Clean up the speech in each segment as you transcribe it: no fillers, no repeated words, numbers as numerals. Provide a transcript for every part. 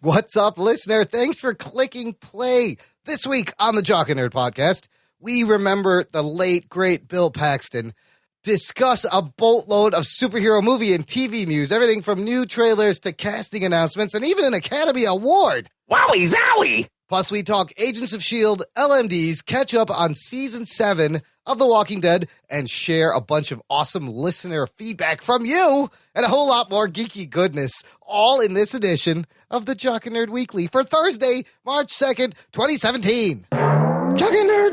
What's up, listener? Thanks for clicking play. This week on the Jock and Nerd podcast, we remember the late, great Bill Paxton, discuss a boatload of superhero movie and TV news, everything from new trailers to casting announcements, and even an Academy Award. Wowie zowie! Plus, we talk Agents of S.H.I.E.L.D, LMDs, catch up on Season 7 of The Walking Dead, and share a bunch of awesome listener feedback from you, and a whole lot more geeky goodness, all in this edition of the Jock and Nerd Weekly for Thursday, March 2nd, 2017. Jock and Nerd!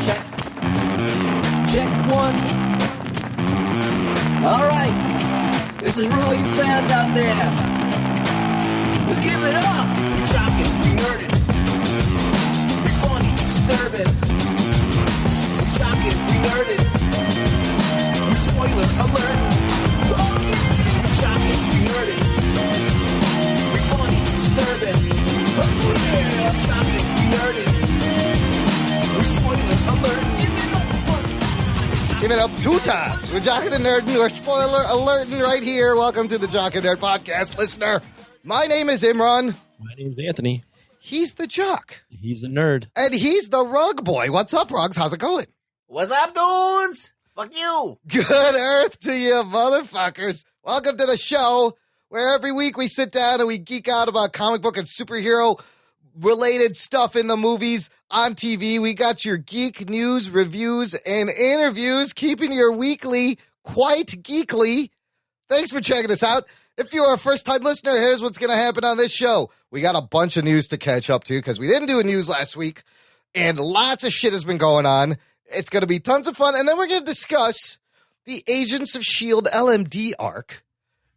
Check. Check one. All right. This is for all you fans out there. Let's give it up. We're jocking, we nerding. We're funny, disturbing. We're jocking, we nerding. We're spoiler alert. Oh yeah. We're jocking, we nerding. We're funny, disturbing. Oh yeah. I'm jocking, we nerding. We're spoiler alert. Give it up 2 times. We're Jockin' and Nerdin'. We're spoiler alerting right here. Welcome to the Jock and Nerd podcast, listener. My name is Imran. My name's Anthony. He's the Jock. He's the nerd. And he's the Rug Boy. What's up, Rugs? How's it going? What's up, dudes? Fuck you. Good earth to you, motherfuckers. Welcome to the show where every week we sit down and we geek out about comic book and superhero related stuff in the movies, on TV. We got your geek news, reviews, and interviews, keeping your weekly quite geekly. Thanks for checking us out. If you're a first-time listener, here's what's going to happen on this show. We got a bunch of news to catch up to because we didn't do a news last week, and lots of shit has been going on. It's going to be tons of fun, and then we're going to discuss the Agents of S.H.I.E.L.D. LMD arc,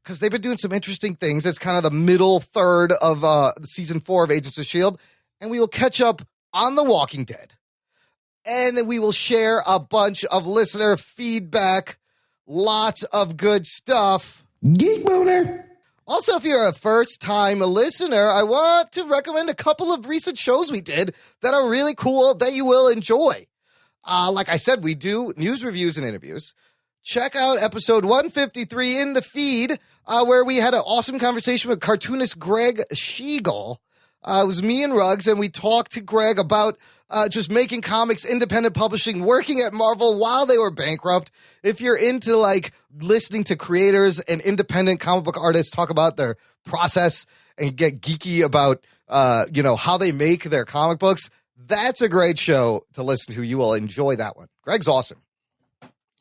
because they've been doing some interesting things. It's kind of the middle third of season 4 of Agents of S.H.I.E.L.D., and we will catch up on The Walking Dead. And then we will share a bunch of listener feedback, lots of good stuff. Geek Boner. Also, if you're a first-time listener, I want to recommend a couple of recent shows we did that are really cool that you will enjoy. Like I said, we do news reviews and interviews. Check out episode 153 in the feed, where we had an awesome conversation with cartoonist Greg S.H.I.E.L.D. It was me and Ruggs, and we talked to Greg about just making comics, independent publishing, working at Marvel while they were bankrupt. If you're into like listening to creators and independent comic book artists talk about their process and get geeky about how they make their comic books, that's a great show to listen to. You will enjoy that one. Greg's awesome.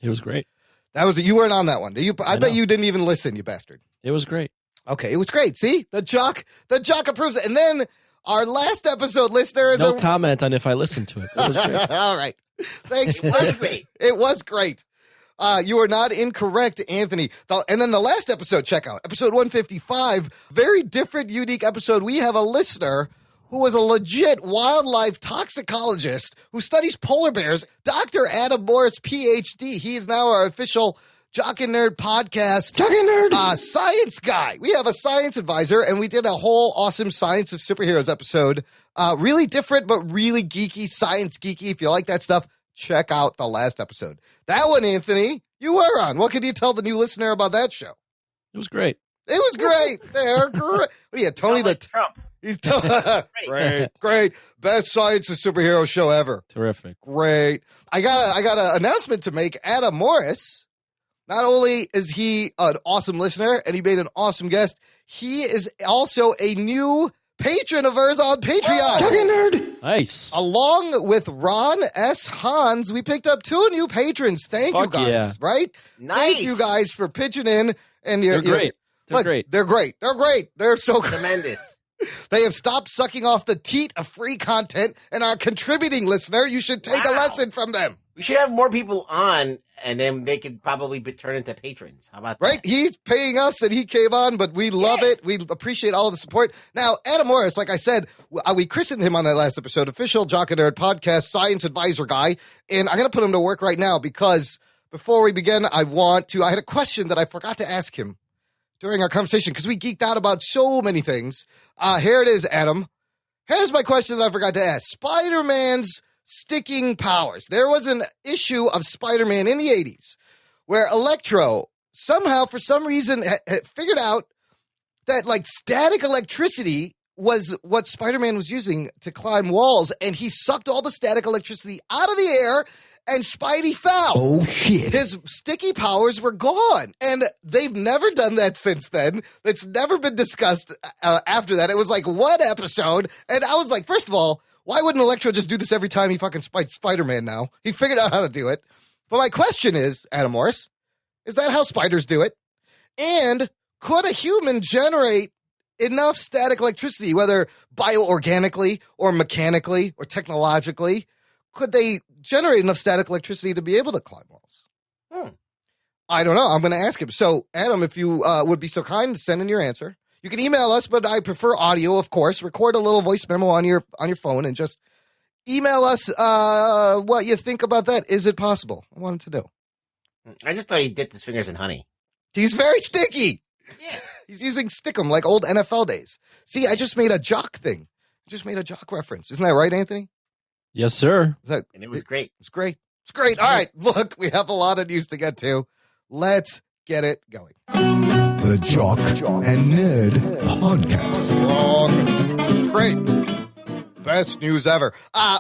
It was great. You weren't on that one. I bet you didn't even listen, you bastard. It was great. Okay, it was great. See? The Jock approves it. And then our last episode listener is no comment on if I listened to it. It was great. All right. Thanks. It was great. It was great. You are not incorrect, Anthony. And then the last episode, check out episode 155. Very different, unique episode. We have a listener who was a legit wildlife toxicologist who studies polar bears, Dr. Adam Morris, PhD. He is now our official Jock and Nerd podcast. Jock and Nerd. Science guy. We have a science advisor, and we did a whole awesome Science of Superheroes episode. Really different, but really geeky, science geeky. If you like that stuff, check out the last episode. That one, Anthony, you were on. What can you tell the new listener about that show? It was great. It was great. They're great. What are you, Tony the Trump? He's great. Best Science of Superhero show ever. Terrific. Great. I got an announcement to make. Adam Morris, not only is he an awesome listener and he made an awesome guest, he is also a new patron of ours on Patreon. Talking Nerd. Nice. Along with Ron S. Hans, we picked up 2 new patrons. Thank you guys. Yeah. Right? Nice. Thank you guys for pitching in. And They're great. They're great. They're great. They're great. They're so good. Tremendous. They have stopped sucking off the teat of free content and are contributing, listener. You should take a lesson from them. We should have more people on, and then they could probably turn into patrons. How about that? Right? He's paying us, and he came on, but we love it. We appreciate all of the support. Now, Adam Morris, like I said, we christened him on that last episode, official Jock and Nerd podcast, science advisor guy, and I'm going to put him to work right now because before we begin, I had a question that I forgot to ask him during our conversation because we geeked out about so many things. Here it is, Adam. Here's my question that I forgot to ask. Spider-Man's sticking powers. There was an issue of Spider-Man in the 80s where Electro somehow, for some reason, figured out that like static electricity was what Spider-Man was using to climb walls, and he sucked all the static electricity out of the air, and Spidey fell. Oh, shit. His sticky powers were gone, and they've never done that since then. It's never been discussed after that. It was like one episode, and I was like, first of all, why wouldn't Electro just do this every time he fucking fights Spider-Man now? He figured out how to do it. But my question is, Adam Morris, is that how spiders do it? And could a human generate enough static electricity, whether bioorganically or mechanically or technologically? Could they generate enough static electricity to be able to climb walls? I don't know. I'm going to ask him. So, Adam, if you would be so kind to send in your answer. You can email us, but I prefer audio, of course. Record a little voice memo on your phone and just email us what you think about that. Is it possible? I wanted to know. I just thought he dipped his fingers in honey. He's very sticky. Yeah. He's using Stickum like old NFL days. See, I just made a jock thing. I just made a jock reference. Isn't that right, Anthony? Yes, sir. And it was great. It's great. It's great. All right. Look, we have a lot of news to get to. Let's get it going. The Jock and Nerd Podcast. Long. It's great. Best news ever.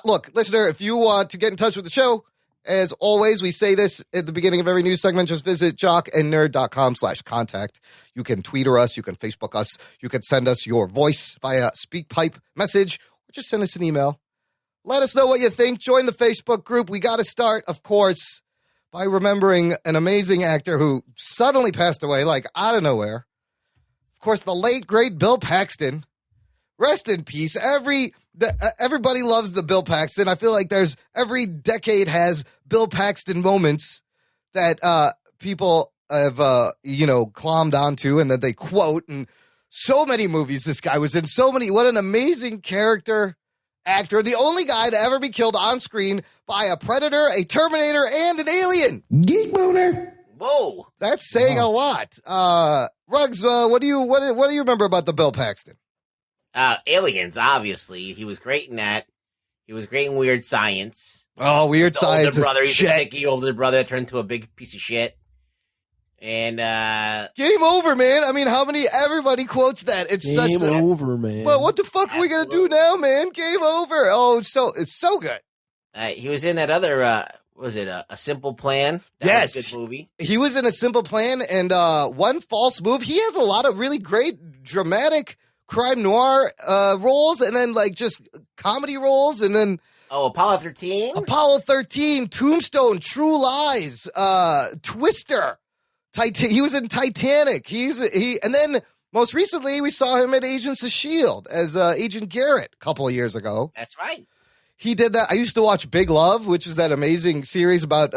Look, listener, if you want to get in touch with the show, as always, we say this at the beginning of every news segment. Just visit jockandnerd.com/contact. You can tweet us. You can Facebook us. You can send us your voice via SpeakPipe message, or just send us an email. Let us know what you think. Join the Facebook group. We got to start, of course, by remembering an amazing actor who suddenly passed away, like out of nowhere. Of course, the late, great Bill Paxton. Rest in peace. Everybody loves the Bill Paxton. I feel like every decade has Bill Paxton moments that people have clommed onto and that they quote. And so many movies this guy was in. So many. What an amazing character actor. The only guy to ever be killed on screen by a predator, a Terminator, and an alien. Geek boner. Whoa. That's saying a lot. Ruggs, what do you remember about the Bill Paxton? Aliens, obviously. He was great in that. He was great in Weird Science. Oh, Weird Science is He's a shit. sticky older brother that turned into a big piece of shit. And Game over, man. I mean, everybody quotes that. It's Game such over, man. Well, what the fuck are we gonna do now, man? Game over. Oh, it's so good. he was in that other, was it A Simple Plan? That Yes. was a good movie. He was in A Simple Plan and One False Move. He has a lot of really great dramatic crime noir roles, and then like just comedy roles, and then Apollo 13, Tombstone, True Lies, Twister, he was in Titanic. And then most recently we saw him at Agents of S.H.I.E.L.D. as Agent Garrett a couple of years ago. That's right. He did that. I used to watch Big Love, which was that amazing series about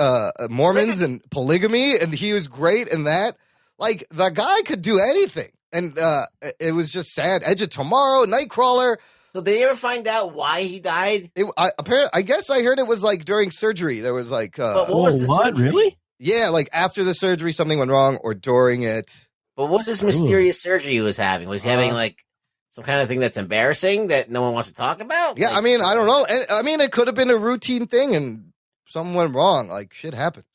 Mormons and polygamy, and he was great in that. Like, the guy could do anything. And it was just sad. Edge of Tomorrow, Nightcrawler. So did you ever find out why he died? I guess I heard it was like during surgery. There was like... But what was the surgery? Really? Yeah, like after the surgery, something went wrong, or during it. But what was this mysterious surgery he was having? Was he having like some kind of thing that's embarrassing that no one wants to talk about? Yeah, like, I mean, I don't know. I mean, it could have been a routine thing and something went wrong. Like, shit happens.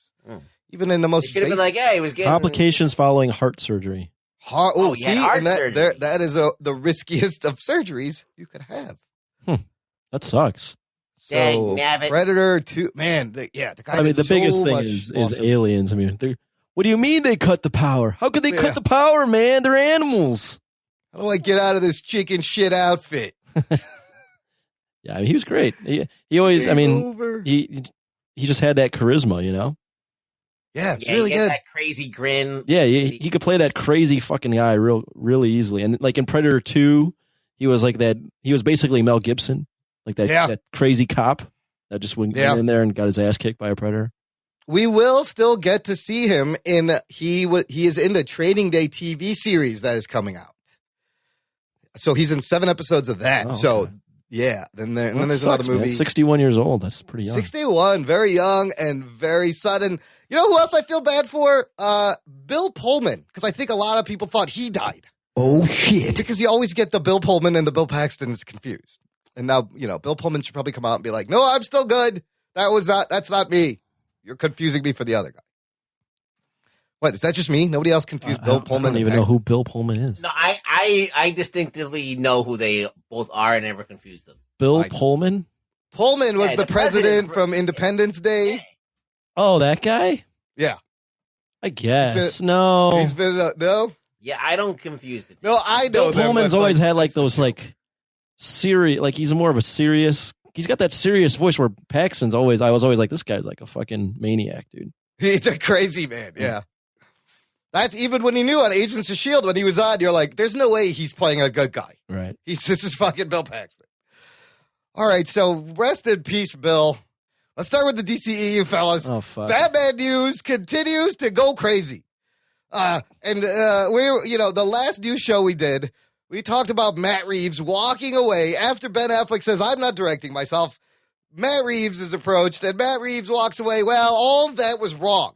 Even in the most he could have been like, yeah, he was getting... Complications following heart surgery. See, heart and surgery. that is the riskiest of surgeries you could have. That sucks. So, Dang, nabbit. Predator 2, man, the guy I mean, did the so biggest thing much is awesome. aliens. I mean, what do you mean they cut the power? How could they Yeah. cut the power, man? They're animals. How do I get out of this chicken shit outfit? Yeah, I mean, he was great. He always, I mean, Over. he just had that charisma, you know? Yeah, it's Yeah, really he had good. that crazy grin. Yeah, he could play that crazy fucking guy really easily. And like in Predator 2, he was like that. He was basically Mel Gibson, like that crazy cop that just went in there and got his ass kicked by a predator. We will still get to see him he is in the Training Day TV series that is coming out. So he's in 7 episodes of that. Oh, So okay. yeah, then Well, there's that sucks, another movie. man. 61 years old. That's pretty young. 61, very young and very sudden. You know who else I feel bad for? Bill Pullman, because I think a lot of people thought he died. Oh, shit. Because you always get the Bill Pullman and the Bill Paxtons confused. And now, Bill Pullman should probably come out and be like, no, I'm still good. That's not me. You're confusing me for the other guy. What, is that just me? Nobody else confused Bill Pullman? I don't even know who Bill Pullman is. No, I distinctively know who they both are and never confuse them. Bill Pullman? Pullman was the president from Independence Day. Yeah. Oh, that guy? Yeah. I guess. No. He's been, no? Yeah, I don't confuse the two. No, I know Bill Pullman's always had like those like serious, like he's more of a serious, he's got that serious voice where Paxton's always, I was always like, this guy's like a fucking maniac, dude. He's a crazy man, yeah. That's even when you knew on Agents of S.H.I.E.L.D. when he was on, you're like, there's no way he's playing a good guy. Right. This is fucking Bill Paxton. All right, so rest in peace, Bill. Let's start with the DCEU, fellas. Oh, fuck. Batman news continues to go crazy. The last news show we did, we talked about Matt Reeves walking away after Ben Affleck says, I'm not directing myself. Matt Reeves is approached, and Matt Reeves walks away. Well, all of that was wrong.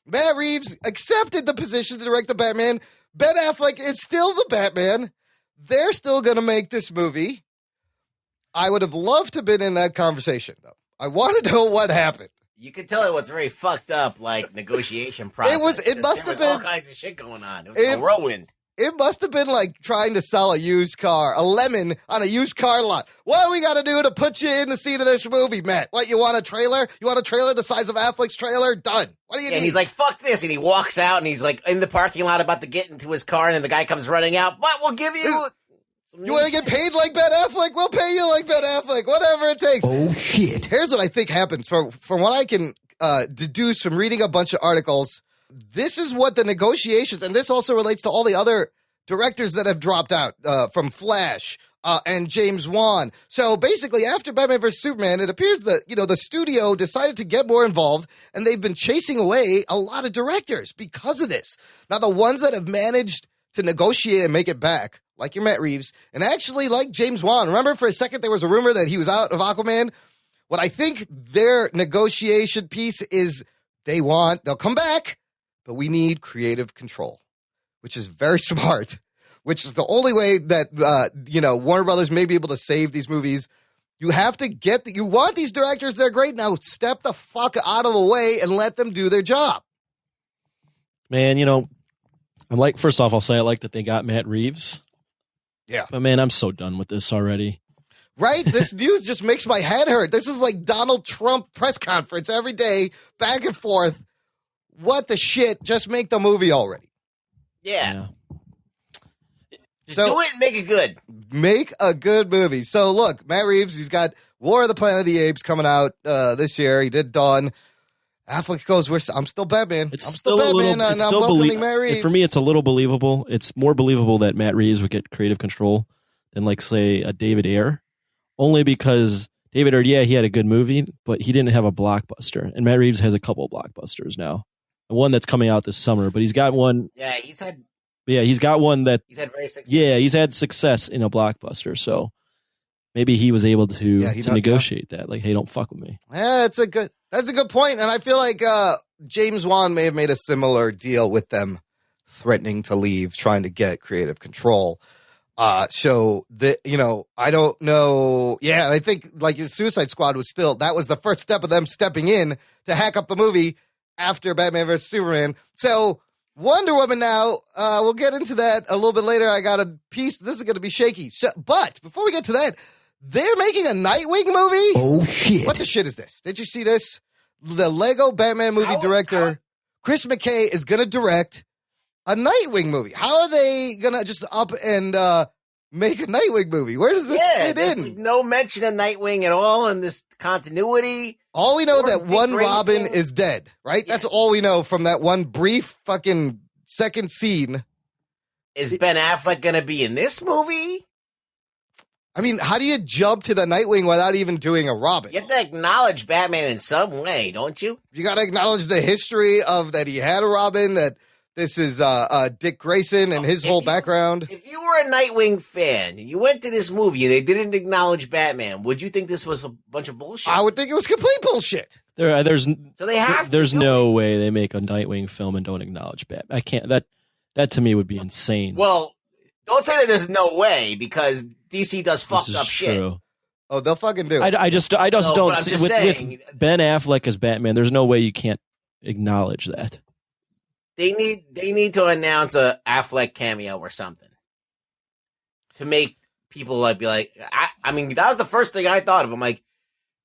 Matt Reeves accepted the position to direct the Batman. Ben Affleck is still the Batman. They're still going to make this movie. I would have loved to have been in that conversation, though. I want to know what happened. You could tell it was very fucked up, like negotiation process. It must have been all kinds of shit going on. It was like a whirlwind. It must have been like trying to sell a used car, a lemon on a used car lot. What do we got to do to put you in the scene of this movie, Matt? What, you want a trailer? You want a trailer the size of Affleck's trailer? Done. What do you need? And he's like, fuck this. And he walks out and he's like in the parking lot about to get into his car. And then the guy comes running out. But we'll give you... You want to get paid like Ben Affleck? We'll pay you like Ben Affleck. Whatever it takes. Oh, shit. Here's what I think happens. From what I can deduce from reading a bunch of articles, this is what the negotiations, and this also relates to all the other directors that have dropped out from Flash and James Wan. So basically, after Batman vs. Superman, it appears that, the studio decided to get more involved, and they've been chasing away a lot of directors because of this. Now, the ones that have managed to negotiate and make it back, like your Matt Reeves, and actually like James Wan. Remember for a second there was a rumor that he was out of Aquaman? What I think their negotiation piece is they'll come back, but we need creative control, which is very smart, which is the only way that, Warner Brothers may be able to save these movies. You have to you want these directors, they're great. Now step the fuck out of the way and let them do their job. Man, first off, I'll say I like that they got Matt Reeves. Yeah. But man, I'm so done with this already. Right? This news just makes my head hurt. This is like Donald Trump press conference every day, back and forth. What the shit? Just make the movie already. Yeah. Just do it and make it good. Make a good movie. So look, Matt Reeves, he's got War of the Planet of the Apes coming out this year. He did Dawn. Affleck goes, I'm still Batman. I'm still Batman, and I'm welcoming Matt Reeves. For me, it's a little believable. It's more believable that Matt Reeves would get creative control than, like, say, a David Ayer. Only because David Ayer, yeah, he had a good movie, but he didn't have a blockbuster. And Matt Reeves has a couple of blockbusters now. One that's coming out this summer, but he's got one. Yeah, he's got one that. He's had very success. Yeah, he's had success in a blockbuster. So maybe he was able to negotiate that. Like, hey, don't fuck with me. Yeah, that's a good point. And I feel like James Wan may have made a similar deal with them, threatening to leave, trying to get creative control. I don't know. Yeah, I think like Suicide Squad that was the first step of them stepping in to hack up the movie after Batman vs. Superman. So Wonder Woman now, we'll get into that a little bit later. I got a piece. This is going to be shaky. But before we get to that, they're making a Nightwing movie? Oh, shit. What the shit is this? Did you see this? The Lego Batman movie director, Chris McKay, is going to direct a Nightwing movie. How are they going to just up and make a Nightwing movie? Where does this fit in? Like no mention of Nightwing at all in this continuity. All we know that one Robin is dead, right? Yeah. That's all we know from that one brief fucking second scene. Is Ben Affleck going to be in this movie? I mean, how do you jump to the Nightwing without even doing a Robin? You have to acknowledge Batman in some way, don't you? You got to acknowledge the history of that he had a Robin, that this is Dick Grayson and his whole background. If you were a Nightwing fan and you went to this movie and they didn't acknowledge Batman, would you think this was a bunch of bullshit? I would think it was complete bullshit. There's no it. way they make a Nightwing film and don't acknowledge Batman. I can't. That to me would be insane. Well, don't say that there's no way, because DC does fucked up shit. True. Oh, they'll fucking do it. I just don't see with Ben Affleck as Batman. There's no way you can't acknowledge that. They need to announce a Affleck cameo or something to make people like be like. I mean, that was the first thing I thought of. I'm like,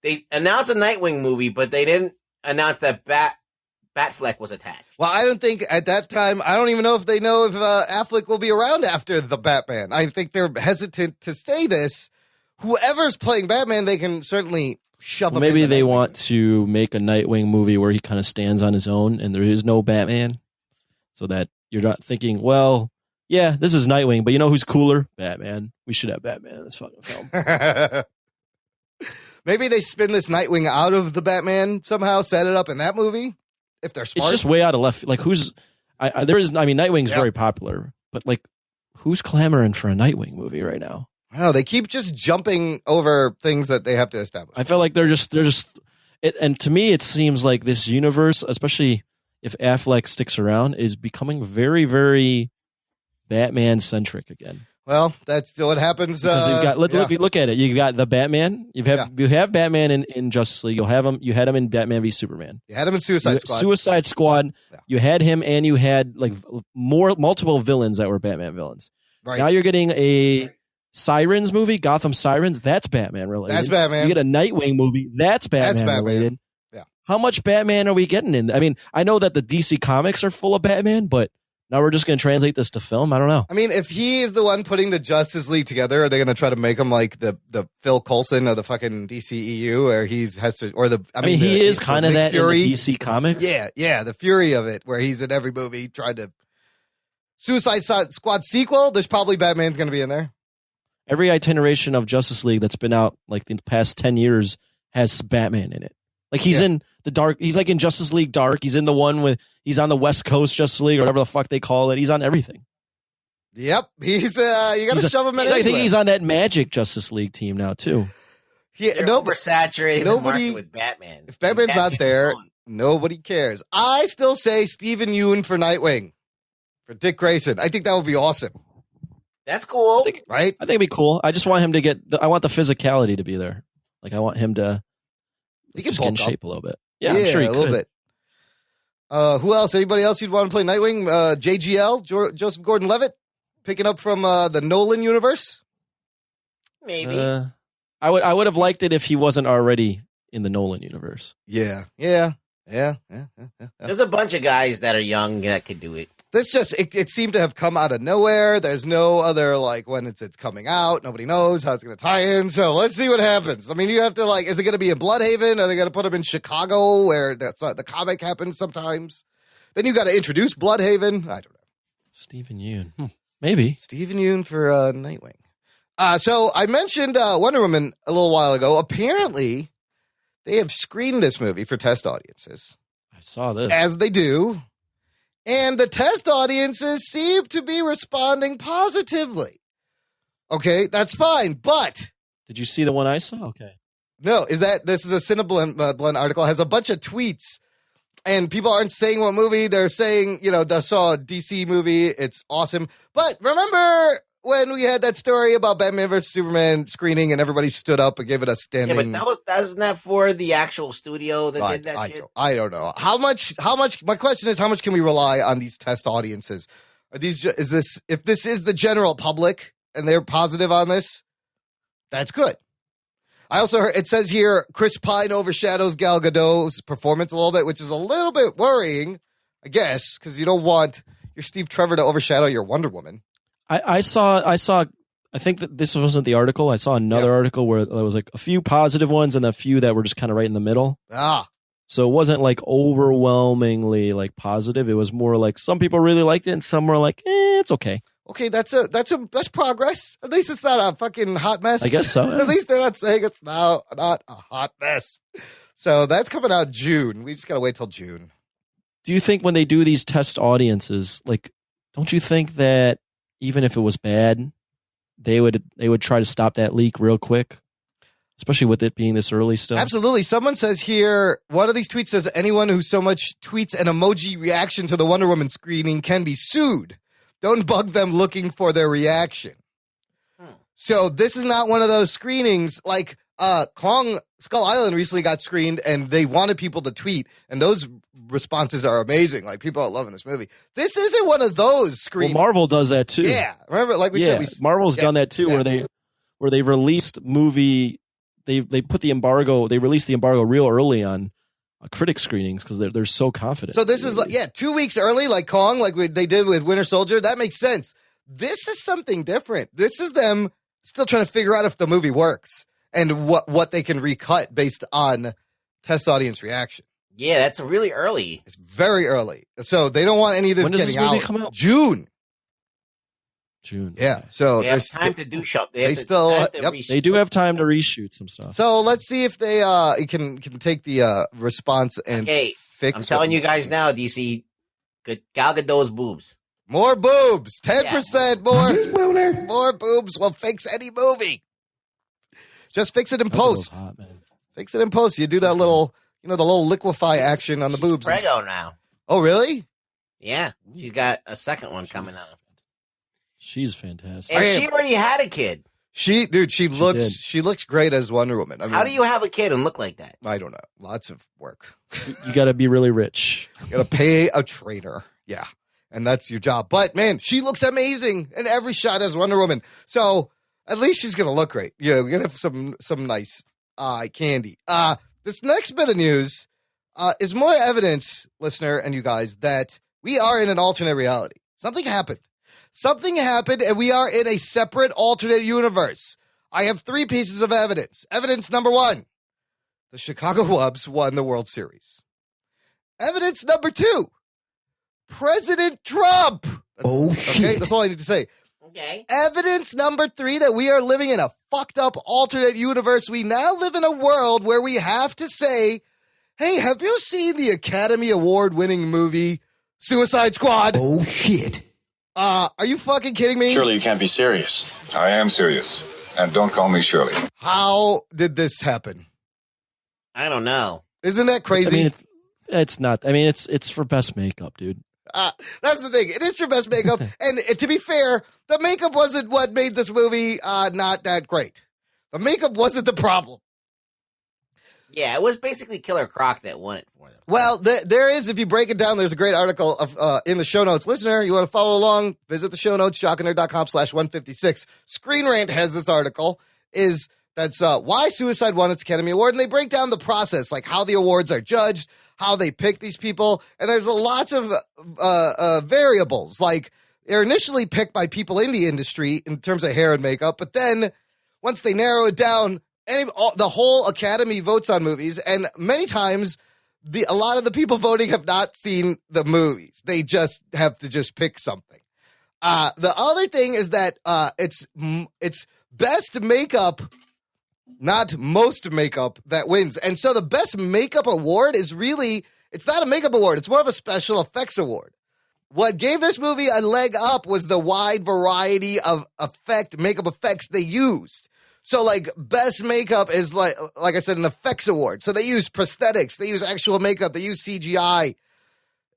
they announced a Nightwing movie, but they didn't announce that Batfleck was attached. Well, I don't think at that time, I don't even know if they know if Affleck will be around after the Batman. I think they're hesitant to say this. Whoever's playing Batman, they can certainly shove him in. Maybe they want to make a Nightwing movie where he kind of stands on his own and there is no Batman, so that you're not thinking, well, yeah, this is Nightwing, but you know who's cooler? Batman. We should have Batman in this fucking film. Maybe they spin this Nightwing out of the Batman somehow, set it up in that movie. If they're smart. It's just way out of left. Like, who's? Nightwing's very popular, but like, who's clamoring for a Nightwing movie right now? I don't know. They keep just jumping over things that they have to establish. I feel like they're just. And to me, it seems like this universe, especially if Affleck sticks around, is becoming very, very Batman centric again. Well, that's still what happens. Because you've got look at it. You got the Batman. You have Batman in Justice League. You had him in Batman v Superman. You had him in Suicide Squad. Suicide Squad. Yeah. You had him, and you had like multiple villains that were Batman villains. Right. Now you're getting a Sirens movie, Gotham Sirens. That's Batman related. That's Batman. You get a Nightwing movie. That's Batman related. Yeah. How much Batman are we getting in? I mean, I know that the DC comics are full of Batman, but now we're just going to translate this to film? I don't know. I mean, if he is the one putting the Justice League together, are they going to try to make him like the Phil Coulson of the fucking DCEU, where he is kind of that Fury in the DC comics. Yeah, the Fury of it, where he's in every movie trying to. Suicide Squad sequel, there's probably Batman's going to be in there. Every iteration of Justice League that's been out like the past 10 years has Batman in it. Like he's in the Dark. He's like in Justice League Dark. He's in the one with he's on the West Coast Justice League or whatever the fuck they call it. He's on everything. Yep, he's you got to shove him in. I think he's on that Magic Justice League team now too. Yeah, oversaturated the market with Batman. If Batman's not there, nobody cares. I still say Steven Yeun for Nightwing for Dick Grayson. I think that would be awesome. That's cool, right? I think it'd be cool. I just want him to get. I want the physicality to be there. Like I want him to. He can just get in shape a little bit. Yeah, I'm sure he could. A little bit. Who else? Anybody else you'd want to play Nightwing? JGL, Joseph Gordon-Levitt, picking up from the Nolan universe? Maybe. I would have liked it if he wasn't already in the Nolan universe. Yeah. There's a bunch of guys that are young that could do it. This just it seemed to have come out of nowhere. There's no other like when it's coming out. Nobody knows how it's going to tie in. So let's see what happens. I mean, you have to like, is it going to be in Bloodhaven? Are they going to put him in Chicago where the comic happens sometimes? Then you got to introduce Bloodhaven. I don't know. Steven Yeun, maybe Steven Yeun for Nightwing. So I mentioned Wonder Woman a little while ago. Apparently, they have screened this movie for test audiences. I saw this, as they do. And the test audiences seem to be responding positively. Okay, that's fine. But did you see the one I saw? Okay. No, this is a Cineblend article. It has a bunch of tweets. And people aren't saying what movie. They're saying, they saw a DC movie. It's awesome. But remember when we had that story about Batman vs. Superman screening and everybody stood up and gave it a standing. Yeah, but wasn't that for the actual studio that did that shit? I don't know. How much, my question is, how much can we rely on these test audiences? If this is the general public and they're positive on this, that's good. I also heard, it says here, Chris Pine overshadows Gal Gadot's performance a little bit, which is a little bit worrying, I guess, because you don't want your Steve Trevor to overshadow your Wonder Woman. I saw. I think that this wasn't the article. I saw another article where there was like a few positive ones and a few that were just kind of right in the middle. So it wasn't like overwhelmingly like positive. It was more like some people really liked it and some were like, it's okay. Okay, that's progress. At least it's not a fucking hot mess. I guess so. Yeah. At least they're not saying it's now not a hot mess. So that's coming out June. We just gotta wait till June. Do you think when they do these test audiences, like, don't you think that even if it was bad, they would try to stop that leak real quick, especially with it being this early stuff? Absolutely. Someone says here, one of these tweets says, anyone who so much tweets an emoji reaction to the Wonder Woman screening can be sued. Don't bug them looking for their reaction. So this is not one of those screenings. Like, Kong Skull Island recently got screened, and they wanted people to tweet, and those responses are amazing. Like, people are loving this movie. This isn't one of those screenings. Well, Marvel does that too. Yeah, remember, like we said, Marvel's done that too, where they released movie. They put the embargo. They released the embargo real early on critic screenings because they're so confident. So this is 2 weeks early, like Kong, like they did with Winter Soldier. That makes sense. This is something different. This is them still trying to figure out if the movie works and what they can recut based on test audience reaction. Yeah, that's really early. It's very early. So they don't want any of this getting out. Come out? June. Yeah. So they have time to do something. They do have time to reshoot some stuff. So let's see if they can take the response and fix. I'm telling you guys now, DC, Gal Gadot's boobs. More boobs. 10% more. More boobs will fix any movie. Just fix it in post. Hot, man. Fix it in post. You do that little, the little liquefy action on the boobs. Prego now. Oh, really? Yeah. She's got a second one coming out. She's fantastic. And she already had a kid. She looks great as Wonder Woman. I mean, how do you have a kid and look like that? I don't know. Lots of work. You got to be really rich. You got to pay a trainer. Yeah. And that's your job. But man, she looks amazing in every shot as Wonder Woman. So at least she's going to look great. We're going to have some nice eye candy. This next bit of news is more evidence, listener and you guys, that we are in an alternate reality. Something happened, and we are in a separate alternate universe. I have 3 pieces of evidence. Evidence number 1, the Chicago Cubs won the World Series. Evidence number 2, President Trump. Okay, that's all I need to say. Okay. Evidence number 3 that we are living in a fucked up alternate universe. We now live in a world where we have to say, hey, have you seen the Academy Award winning movie Suicide Squad? Oh, shit. Are you fucking kidding me? Surely you can't be serious. I am serious. And don't call me Shirley. How did this happen? I don't know. Isn't that crazy? I mean, it's not. I mean, it's for best makeup, dude. That's the thing. It is your best makeup. And to be fair, the makeup wasn't what made this movie not that great. The makeup wasn't the problem. Yeah, it was basically Killer Croc that won it for them. Well, there is, if you break it down, there's a great article in the show notes. Listener, you want to follow along, visit the show notes, jockandnerd.com/156. Screen Rant has this article. That's why Suicide won its Academy Award. And they break down the process, like how the awards are judged, how they pick these people. And there's lots of variables. Like, they're initially picked by people in the industry in terms of hair and makeup. But then once they narrow it down, the whole Academy votes on movies. And many times, a lot of the people voting have not seen the movies. They just have to pick something. The other thing is that it's best makeup, not most makeup, that wins. And so the best makeup award is really, it's not a makeup award. It's more of a special effects award. What gave this movie a leg up was the wide variety of makeup effects they used. So, like, best makeup is, like I said, an effects award. So they use prosthetics. They use actual makeup. They use CGI.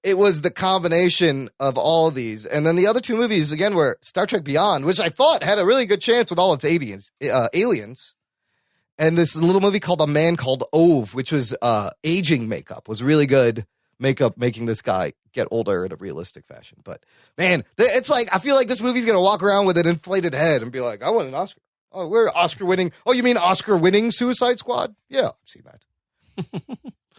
It was the combination of all of these. And then the other 2 movies, again, were Star Trek Beyond, which I thought had a really good chance with all its aliens. And this little movie called A Man Called Ove, which was aging makeup, was really good makeup, making this guy get older in a realistic fashion. But, man, it's like, I feel like this movie's going to walk around with an inflated head and be like, I won an Oscar. Oh, we're Oscar winning. Oh, you mean Oscar winning Suicide Squad? Yeah, I've seen that.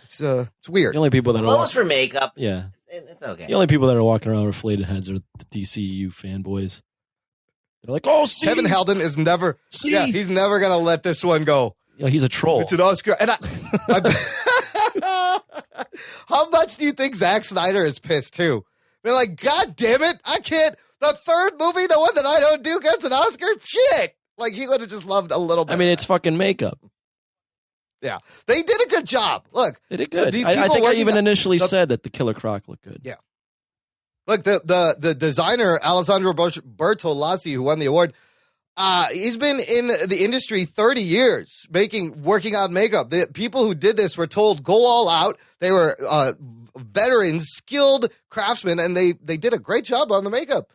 It's weird. The only people that Well, it was for makeup. Yeah. It's okay. The only people that are walking around with inflated heads are the DCU fanboys. They're like, oh, see? Kevin Halden is never, he's never going to let this one go. You know, he's a troll. It's an Oscar. And how much do you think Zack Snyder is pissed too? They're like, God damn it, I can't. The third movie, the one that I don't do, gets an Oscar? Shit. Like, he would have just loved a little bit. I mean, it's fucking makeup. Yeah. They did a good job. Look. They did good. I think I even initially said that the Killer Croc looked good. Yeah. Look, the designer, Alessandro Bertolazzi, who won the award, he's been in the industry 30 years, working on makeup. The people who did this were told, go all out. They were veterans, skilled craftsmen, and they did a great job on the makeup.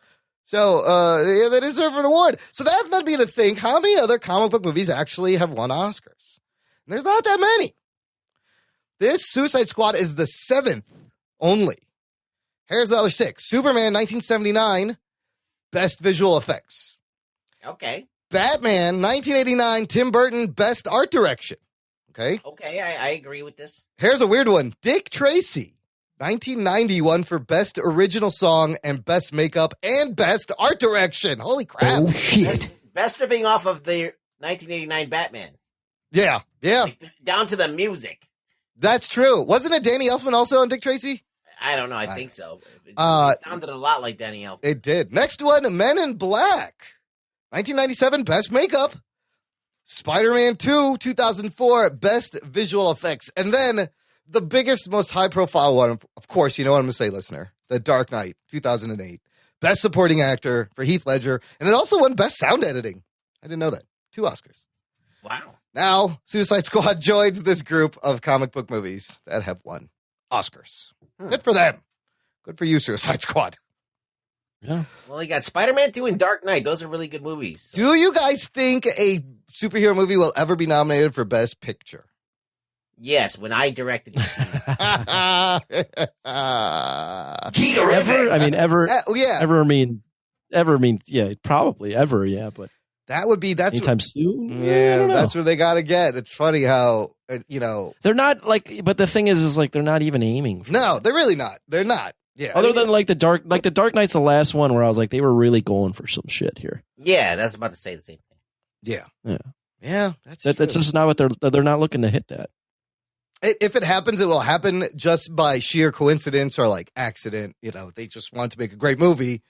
So yeah, they deserve an award. So that led me to think, how many other comic book movies actually have won Oscars? And there's not that many. This Suicide Squad is the 7th only. Here's the other 6. Superman 1979, Best Visual Effects. Okay. Batman 1989, Tim Burton, Best Art Direction. Okay. Okay, I agree with this. Here's a weird one. Dick Tracy 1991 for Best Original Song and Best Makeup and Best Art Direction. Holy crap. Oh, shit. Best stripping off of the 1989 Batman. Yeah. Down to the music. That's true. Wasn't it Danny Elfman also on Dick Tracy? I don't know. I think so. It sounded a lot like Danny Elfman. It did. Next one, Men in Black. 1997, Best Makeup. Spider-Man 2, 2004, Best Visual Effects. And then the biggest, most high-profile one, of course, you know what I'm going to say, listener. The Dark Knight, 2008. Best Supporting Actor for Heath Ledger. And it also won Best Sound Editing. I didn't know that. 2 Oscars. Wow. Now, Suicide Squad joins this group of comic book movies that have won Oscars. Good for them. Good for you, Suicide Squad. Yeah. Well, you got Spider-Man 2 and Dark Knight. Those are really good movies. Do you guys think a superhero movie will ever be nominated for Best Picture? Yes, when I directed this. Ever? I mean, ever. Yeah. Ever mean, yeah, probably ever, yeah, but That would be, that's anytime soon. Yeah, that's what they got to get. It's funny how, they're not like, but the thing is like they're not even aiming. No, they're really not. They're not. Yeah. Other than the Dark Knight's the last one where I was like, they were really going for some shit here. Yeah, that's about to say the same thing. Yeah. That's just not what they're not looking to hit that. If it happens, it will happen just by sheer coincidence or like accident. They just want to make a great movie.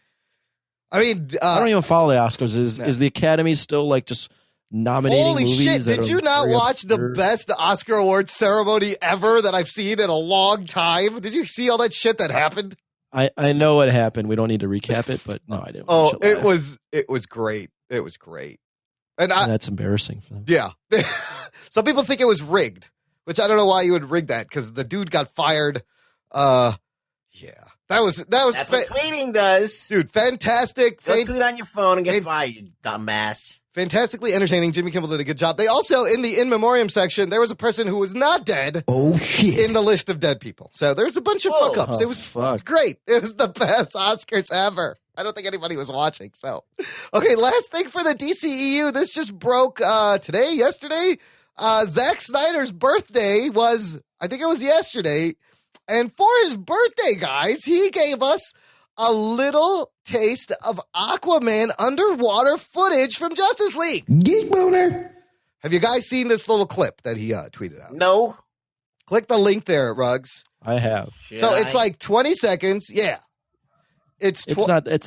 I mean, I don't even follow the Oscars. Is the Academy still like just nominating holy movies? Shit! Did you not watch the best Oscar awards ceremony ever that I've seen in a long time? Did you see all that shit that happened? I know what happened. We don't need to recap it, but no, I didn't. Oh, it was great. It was great, and that's embarrassing for them. Yeah, some people think it was rigged, which I don't know why you would rig that because the dude got fired. Yeah. That was That's what tweeting does. Dude, fantastic. Go tweet on your phone and get fired, you dumbass. Fantastically entertaining. Jimmy Kimmel did a good job. They also, in the in memoriam section, there was a person who was not dead. Oh, shit. In the list of dead people. So there's a bunch of fuck-ups. It was great. It was the best Oscars ever. I don't think anybody was watching. So, okay, last thing for the DCEU. This just broke yesterday. Zack Snyder's birthday was, I think it was yesterday. And for his birthday, guys, he gave us a little taste of Aquaman underwater footage from Justice League. Geek boner. Have you guys seen this little clip that he tweeted out? No. Click the link there, Ruggs. I have. It's like 20 seconds. Yeah. It's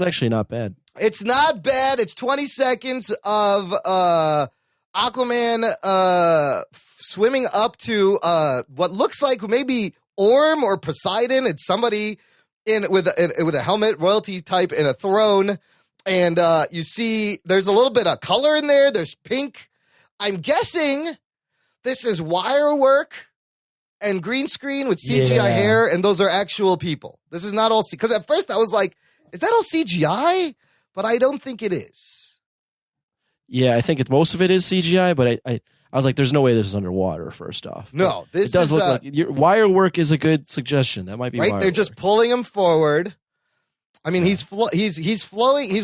actually not bad. It's not bad. It's 20 seconds of Aquaman swimming up to what looks like maybe Orm or Poseidon. It's somebody with a helmet, royalty type, and a throne. And you see there's a little bit of color in there. There's pink. I'm guessing this is wire work and green screen with CGI hair, and those are actual people. This is not all, because at first I was like, is that all CGI? But I don't think it is. Yeah, I think most of it is CGI, but I was like, there's no way this is underwater, first off. No, this does look like wire work is a good suggestion. That might be right. Wire They're work. just pulling him forward. I mean, he's flowing. He's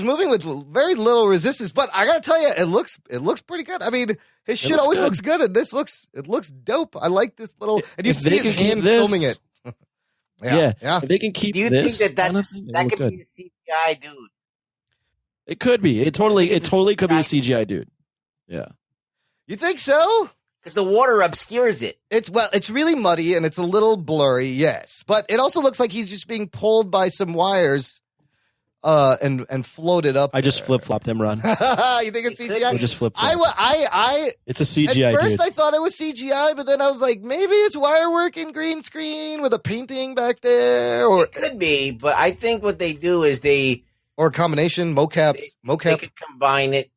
moving with very little resistance. But I gotta tell you, it looks pretty good. I mean, his shit always looks good, and this looks dope. I like this little. And you see his hand filming it. Yeah. If they can keep. Do you think that could be a CGI dude? It could be. It totally could be a CGI dude. Yeah. You think so? Because the water obscures it. It's really muddy and it's a little blurry, yes. But it also looks like he's just being pulled by some wires and floated up. I just flip-flopped him, Ron. You think it's CGI? We'll just flip-flop. It's a CGI At first dude. I thought it was CGI, but then I was like, maybe it's wire work and green screen with a painting back there. Or it could be, but I think what they do is or a combination, mocap. They could combine it.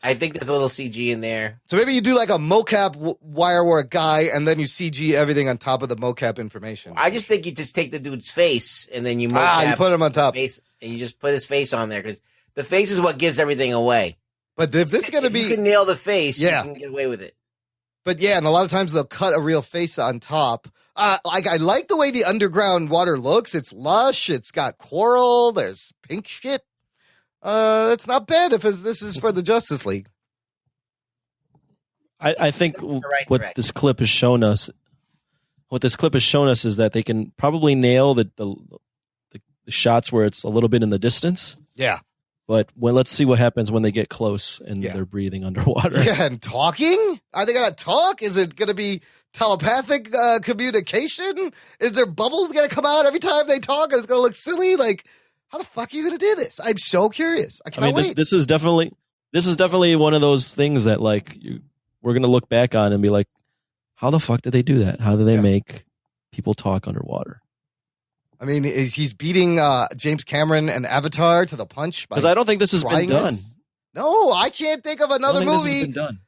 I think there's a little CG in there. So maybe you do like a mocap wire work guy, and then you CG everything on top of the mocap information. I just think you just take the dude's face, and then you mocap you put him on top. Face. and you just put his face on there because the face is what gives everything away. But if this is going to be... you can nail the face, yeah. you can get away with it. But yeah, and a lot of times they'll cut a real face on top. I like the way the underground water looks. It's lush. It's got coral. There's pink shit. It's not bad if this is for the Justice League. I think what this clip has shown us is that they can probably nail the shots where it's a little bit in the distance. Yeah. But let's see what happens when they get close and they're breathing underwater. Yeah, and talking? Are they going to talk? Is it going to be telepathic communication? Is there bubbles going to come out every time they talk and it's going to look silly? Like, how the fuck are you going to do this? I'm so curious. I cannot wait. This is definitely one of those things that like we're going to look back on and be like, how the fuck did they do that? How did they make people talk underwater? I mean, he's beating James Cameron and Avatar to the punch. Because I don't think this has been done. No, I can't think of another movie, this has been done.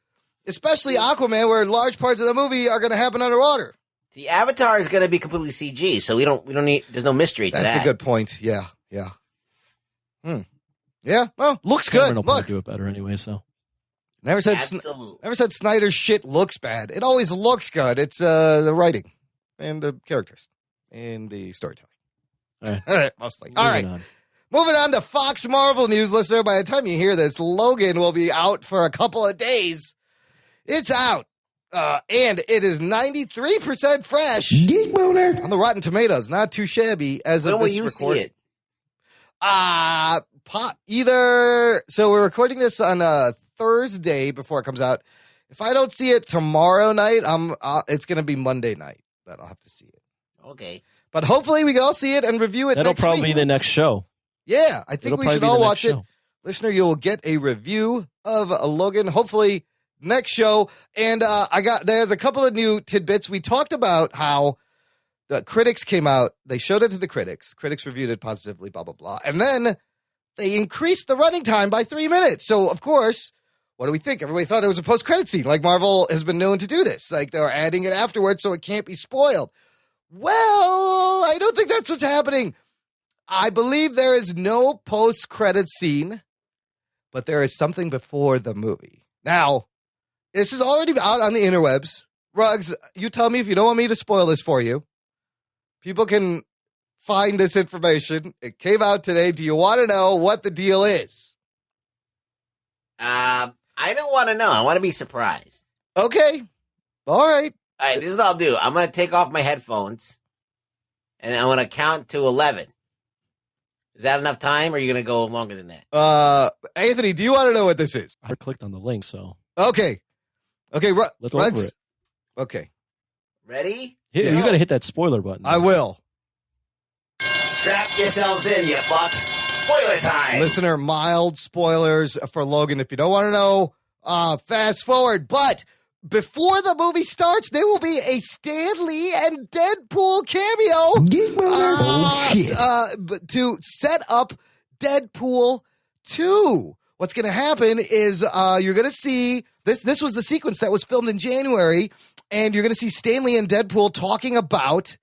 Especially Aquaman, where large parts of the movie are going to happen underwater. The Avatar is going to be completely CG, so we don't need. There's no mystery to that. That's a good point. Yeah. Yeah. Well, looks good. Cameron will probably do it better anyway. So never said Snyder's shit looks bad. It always looks good. It's the writing and the characters and the storytelling. All right, mostly. All right. Moving on to Fox Marvel news, listener. By the time you hear this, Logan will be out for a couple of days. It's out. And it is 93% fresh. Geek boner. On the Rotten Tomatoes. Not too shabby as of this recording. See it? So we're recording this on a Thursday before it comes out. If I don't see it tomorrow night, it's going to be Monday night that I'll have to see it. Okay. But hopefully we can all see it and review it That'll next week. probably be the next show. Yeah, I think we should all watch it. Show. Listener, you will get a review of Logan, hopefully next show. And there's a couple of new tidbits. We talked about how the critics came out. They showed it to the critics. Critics reviewed it positively, blah, blah, blah. And then they increased the running time by 3 minutes. So, of course, what do we think? Everybody thought there was a post-credit scene. Like Marvel has been known to do this. Like they're adding it afterwards so it can't be spoiled. Well, I don't think that's what's happening. I believe there is no post-credit scene, but there is something before the movie. Now, this is already out on the interwebs. Ruggs, you tell me if you don't want me to spoil this for you. People can find this information. It came out today. Do you want to know what the deal is? I don't want to know. I want to be surprised. Okay. All right. All right, this is what I'll do. I'm going to take off my headphones, and I'm going to count to 11. Is that enough time, or are you going to go longer than that? Anthony, do you want to know what this is? I clicked on the link, so. Okay, let's go over it. Okay. Ready? You got to hit that spoiler button. I will. Strap yourselves in, you fucks. Spoiler time. Listener, mild spoilers for Logan. If you don't want to know, fast forward. But before the movie starts, there will be a Stan Lee and Deadpool cameo. Geek boner. Bullshit. To set up Deadpool 2. What's going to happen is you're going to see this. This was the sequence that was filmed in January, and you're going to see Stan Lee and Deadpool talking about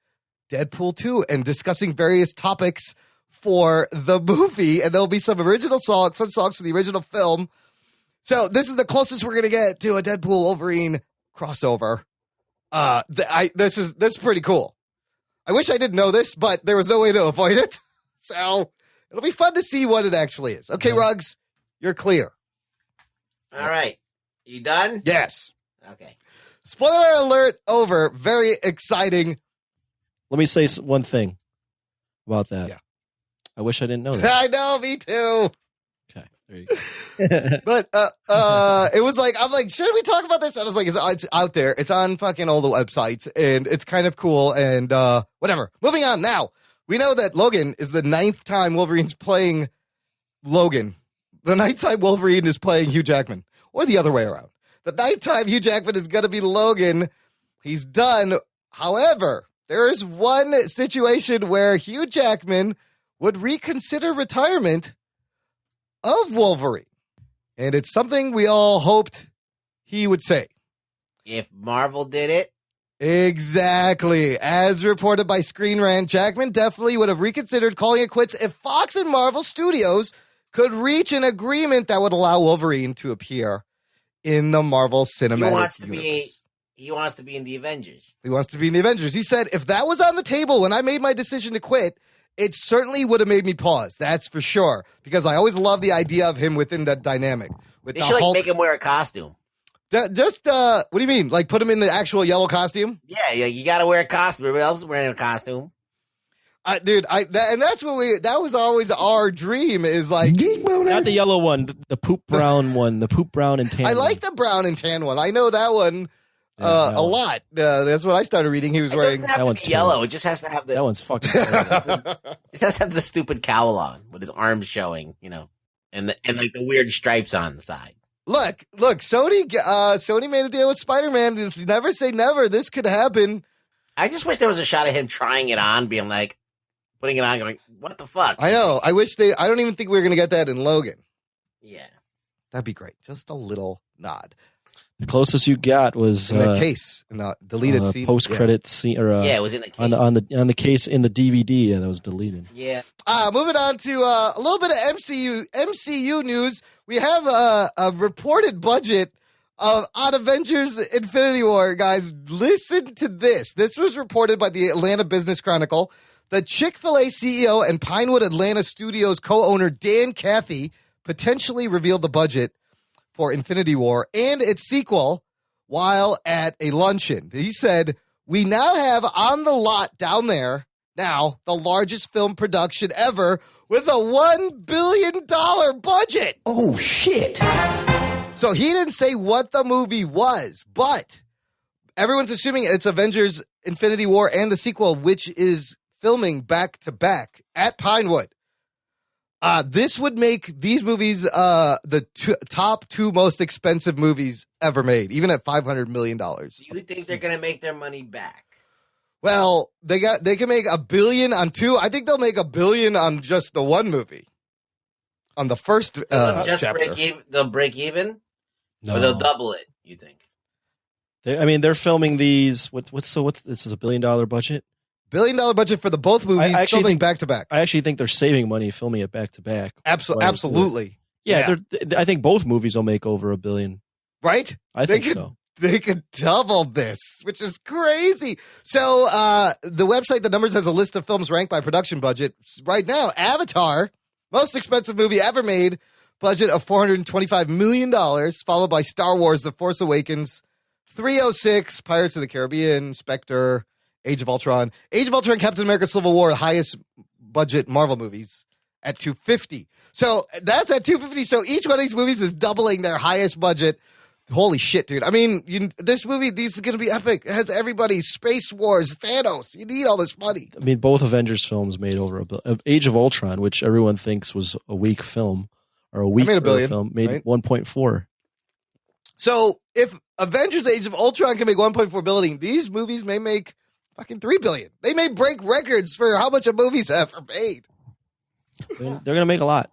Deadpool 2 and discussing various topics for the movie. And there'll be some original songs, some songs from the original film. So this is the closest we're going to get to a Deadpool Wolverine crossover. This is pretty cool. I wish I didn't know this, but there was no way to avoid it. So it'll be fun to see what it actually is. Okay, Ruggs, you're clear. All right. You done? Yes. Okay. Spoiler alert over. Very exciting. Let me say one thing about that. Yeah. I wish I didn't know that. I know, me too. Okay, there you go. But it was like, I'm like, should we talk about this? I was like, it's out there. It's on fucking all the websites, and it's kind of cool, and whatever. Moving on now. We know that Logan is the 9th time Wolverine's playing Logan. The 9th time Wolverine is playing Hugh Jackman, or the other way around. The 9th time Hugh Jackman is going to be Logan. He's done. However, there is one situation where Hugh Jackman would reconsider retirement of Wolverine. And it's something we all hoped he would say. If Marvel did it, Exactly. As reported by Screen Rant, Jackman definitely would have reconsidered calling it quits if Fox and Marvel Studios could reach an agreement that would allow Wolverine to appear in the Marvel Cinematic Universe. He wants to be in the Avengers. He wants to be in the Avengers. He said, if that was on the table when I made my decision to quit, it certainly would have made me pause. That's for sure. Because I always love the idea of him within that dynamic. With They should make him wear a costume. What do you mean? Like put him in the actual yellow costume? Yeah, you got to wear a costume. Everybody else is wearing a costume. Dude, and that's what that was always our dream is like. Not the yellow one, the poop brown one, the poop brown and tan. I like the brown and tan one. I know that one a lot. That's what I started reading. He was wearing. That one's yellow. It just has to have that one's fucking. It has to have the stupid cowl on with his arms showing, and like the weird stripes on the side. Look! Sony made a deal with Spider-Man. Never say never. This could happen. I just wish there was a shot of him trying it on, being like, putting it on, going, "What the fuck?" I know. I don't even think we were going to get that in Logan. Yeah, that'd be great. Just a little nod. The closest you got was in the case, in the deleted scene, post-credit scene, or it was in the case. on the case in the DVD. Yeah, that was deleted. Yeah. Moving on to a little bit of MCU news. We have a reported budget on Avengers Infinity War, guys. Listen to this. This was reported by the Atlanta Business Chronicle. The Chick-fil-A CEO and Pinewood Atlanta Studios co-owner Dan Cathy potentially revealed the budget for Infinity War and its sequel while at a luncheon. He said, "We now have on the lot down there now the largest film production ever with a $1 billion budget." Oh, shit. So he didn't say what the movie was, but everyone's assuming it's Avengers Infinity War and the sequel, which is filming back to back at Pinewood. This would make these movies the top two most expensive movies ever made, even at $500 million. Do you think they're going to make their money back? Well, they can make $1 billion on two. I think they'll make $1 billion on just the one movie. On the first chapter. They'll break even? No. Or they'll double it, you think? They're filming these. What's this is $1 billion budget? $1 billion budget for the both movies filming back to back. I actually think they're saving money filming it back to back. Absolutely. Yeah. I think both movies will make over $1 billion. Right? I think so. They could double this, which is crazy. So the website, The Numbers, has a list of films ranked by production budget. Right now, Avatar, most expensive movie ever made, budget of $425 million, followed by Star Wars, The Force Awakens, 306, Pirates of the Caribbean, Spectre, Age of Ultron. Age of Ultron, Captain America, Civil War, highest budget Marvel movies at $250. So that's at $250. So each one of these movies is doubling their highest budget. Holy shit, dude. I mean, this movie, these is going to be epic. It has everybody. Space Wars, Thanos. You need all this money. I mean, both Avengers films made over $1 billion. Age of Ultron, which everyone thinks was a weak film, or a weak film, made right? 1.4. So if Avengers Age of Ultron can make 1.4 billion, these movies may make fucking 3 billion. They may break records for how much a movie's ever made. They're going to make a lot.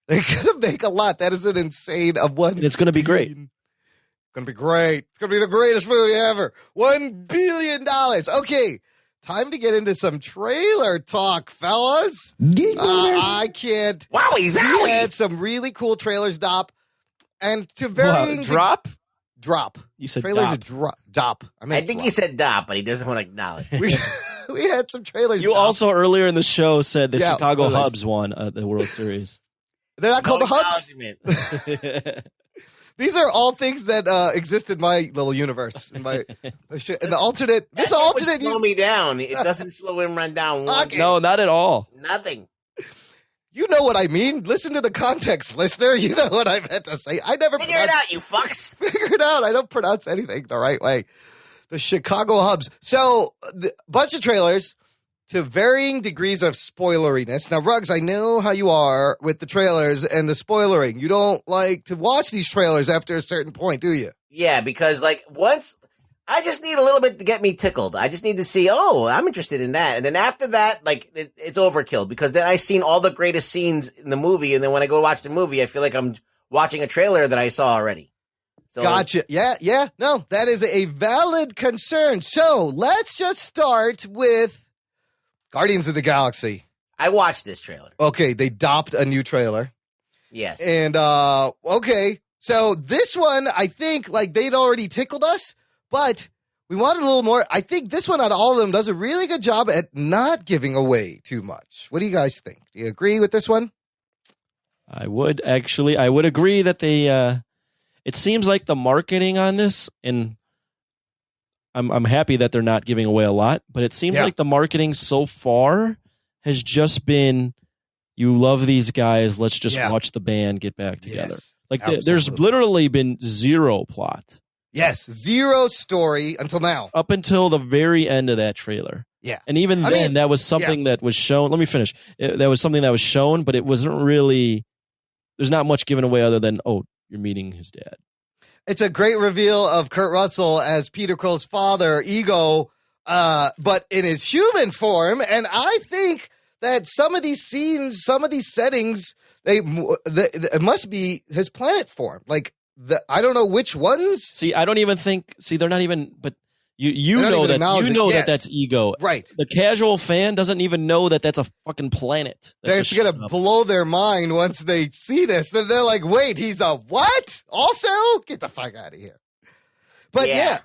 They're going to make a lot. That is an insane of one. And it's going to be great. Going to be great. It's going to be the greatest movie ever. $1 billion. Okay. Time to get into some trailer talk, fellas. I can't. Wowie zowie. We had some really cool trailers drop. And to varying. Drop? Drop. You said trailers dop. are drop. I think he said dop, but he doesn't want to acknowledge it. We had some trailers. You drop. also earlier in the show said the Chicago Hubs won the World Series. They're not called the Hubs? These are all things that exist in my little universe. In the alternate. This alternate. Slow me down. It doesn't slow him run down. Okay. No, not at all. Nothing. You know what I mean. Listen to the context, listener. You know what I meant to say. I never figure it out, you fucks. Figure it out. I don't pronounce anything the right way. The Chicago Hubs. So, a bunch of trailers to varying degrees of spoileriness. Now, Ruggs, I know how you are with the trailers and the spoilering. You don't like to watch these trailers after a certain point, do you? Yeah, because once I just need a little bit to get me tickled. I just need to see, I'm interested in that. And then after that, it's overkill because then I've seen all the greatest scenes in the movie. And then when I go watch the movie, I feel like I'm watching a trailer that I saw already. So, Gotcha. Yeah. No, that is a valid concern. So let's just start with Guardians of the Galaxy. I watched this trailer. Okay, they dopped a new trailer. Yes. And, okay. So this one, I think, like, they'd already tickled us, but we wanted a little more. I think this one, out of all of them, does a really good job at not giving away too much. What do you guys think? Do you agree with this one? I would agree that they, it seems like the marketing on this, and I'm happy that they're not giving away a lot, but it seems like the marketing so far has just been, you love these guys, let's just watch the band get back together. Yes, like there's literally been zero plot. Yes, zero story until now. Up until the very end of that trailer. Yeah. And even then, that was something that was shown. Let me finish. That was something that was shown, but it wasn't really, there's not much given away other than, oh, you're meeting his dad. It's a great reveal of Kurt Russell as Peter Quill's father, Ego, but in his human form. And I think that some of these scenes, some of these settings, it must be his planet form. Like, I don't know which ones. See, I don't even think, they're not even, but you know that that's Ego. Right. The casual fan doesn't even know that that's a fucking planet. It's going to blow their mind once they see this. Then they're like, wait, he's a what? Also? Get the fuck out of here. But yeah.